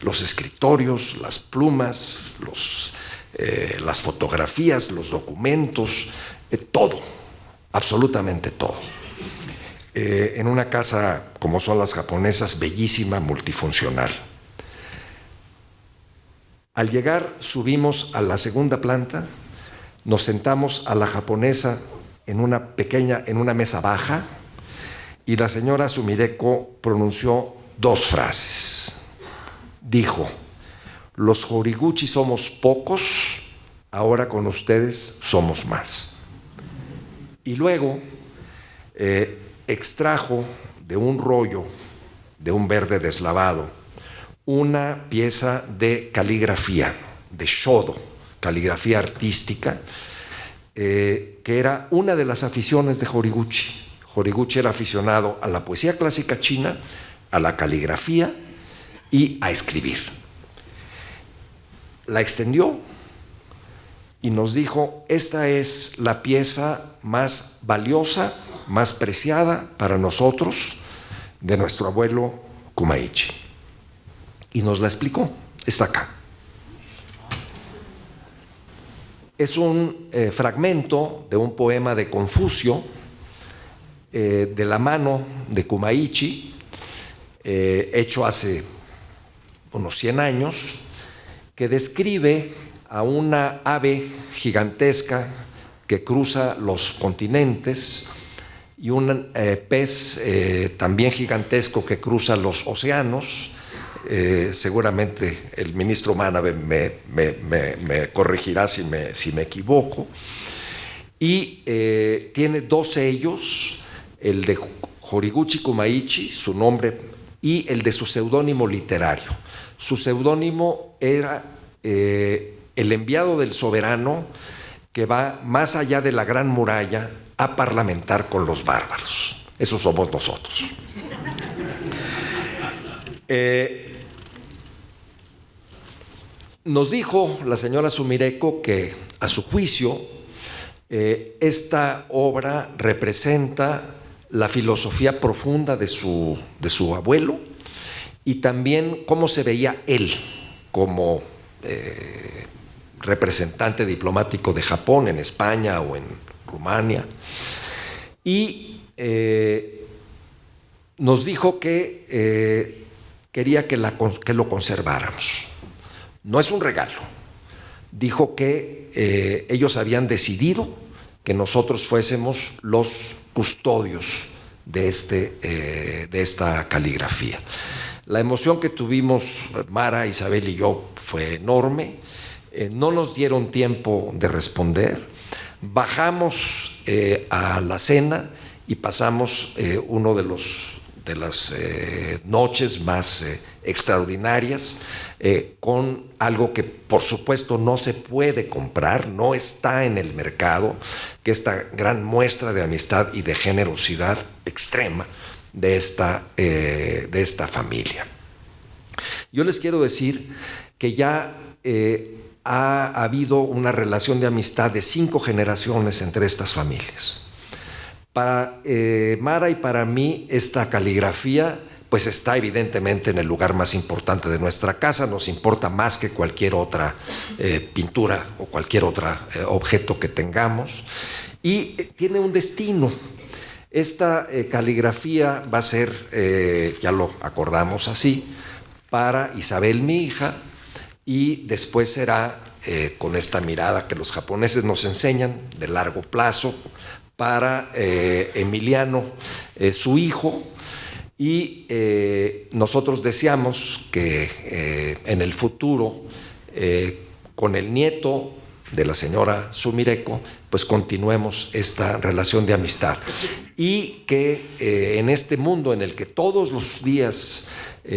Los escritorios, las plumas, las fotografías, los documentos, todo, absolutamente todo. En una casa como son las japonesas, bellísima, multifuncional. Al llegar subimos a la segunda planta, nos sentamos a la japonesa en una mesa baja, y la señora Sumireko pronunció 2 frases. Dijo: los Horiguchi somos pocos, ahora con ustedes somos más. Y luego extrajo de un rollo, de un verde deslavado, una pieza de caligrafía, de shodo, caligrafía artística, que era una de las aficiones de Horiguchi. Horiguchi era aficionado a la poesía clásica china, a la caligrafía y a escribir. La extendió y nos dijo: esta es la pieza más valiosa, más preciada para nosotros de nuestro abuelo Kumaichi. Y nos la explicó. Está acá. Es un fragmento de un poema de Confucio, de la mano de Kumaichi, hecho hace unos 100 años, que describe a una ave gigantesca que cruza los continentes y un pez también gigantesco que cruza los océanos. Seguramente el ministro Manabe me corregirá si me equivoco. Y tiene 2 sellos, el de Horiguchi Kumaichi, su nombre, y el de su seudónimo literario. Su seudónimo era el enviado del soberano que va más allá de la Gran Muralla a parlamentar con los bárbaros. Esos somos nosotros. Nos dijo la señora Sumireko que, a su juicio, esta obra representa la filosofía profunda de su abuelo y también cómo se veía él como representante diplomático de Japón en España o en Rumania. Y nos dijo que quería que lo conserváramos. No es un regalo. Dijo que ellos habían decidido que nosotros fuésemos los custodios de esta caligrafía. La emoción que tuvimos Mara, Isabel y yo fue enorme. No nos dieron tiempo de responder. Bajamos a la cena y pasamos uno de las noches más extraordinarias con algo que por supuesto no se puede comprar, no está en el mercado, que esta gran muestra de amistad y de generosidad extrema de esta familia. Yo les quiero decir que ya ha habido una relación de amistad de 5 generaciones entre estas familias. Para Mara y para mí esta caligrafía pues está evidentemente en el lugar más importante de nuestra casa, nos importa más que cualquier otra pintura o cualquier otro objeto que tengamos, y tiene un destino. Esta caligrafía va a ser, ya lo acordamos así, para Isabel, mi hija, y después será con esta mirada que los japoneses nos enseñan de largo plazo, para Emiliano, su hijo. Y nosotros deseamos que en el futuro, con el nieto de la señora Sumireko, pues continuemos esta relación de amistad. Y que en este mundo en el que todos los días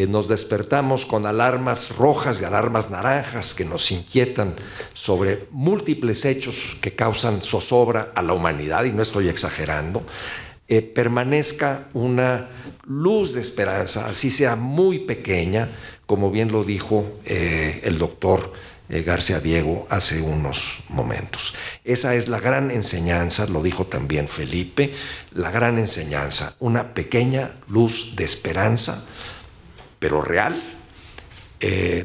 nos despertamos con alarmas rojas y alarmas naranjas que nos inquietan sobre múltiples hechos que causan zozobra a la humanidad, y no estoy exagerando, permanezca una luz de esperanza, así sea muy pequeña, como bien lo dijo el doctor García Diego hace unos momentos. Esa es la gran enseñanza, lo dijo también Felipe, la gran enseñanza, una pequeña luz de esperanza, pero real,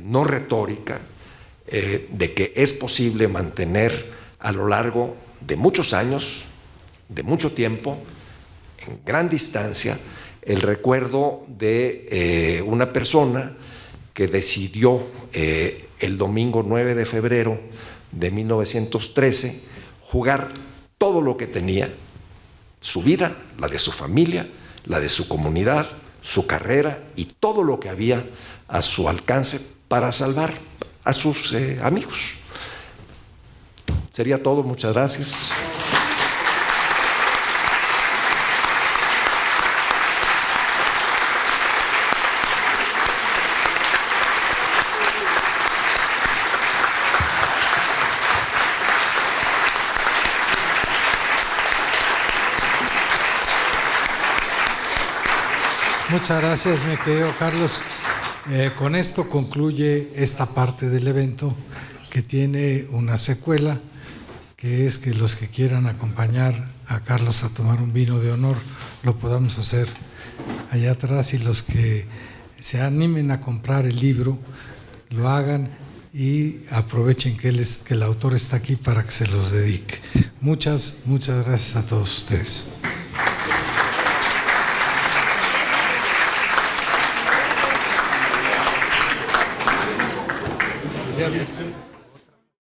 no retórica, de que es posible mantener a lo largo de muchos años, de mucho tiempo, en gran distancia, el recuerdo de una persona que decidió el domingo 9 de febrero de 1913 jugar todo lo que tenía, su vida, la de su familia, la de su comunidad, su carrera y todo lo que había a su alcance para salvar a sus amigos. Sería todo, muchas gracias. Muchas gracias, mi querido Carlos. Con esto concluye esta parte del evento, que tiene una secuela, que es que los que quieran acompañar a Carlos a tomar un vino de honor lo podamos hacer allá atrás, y los que se animen a comprar el libro lo hagan y aprovechen que el autor está aquí para que se los dedique. Muchas gracias a todos ustedes. Ya viste.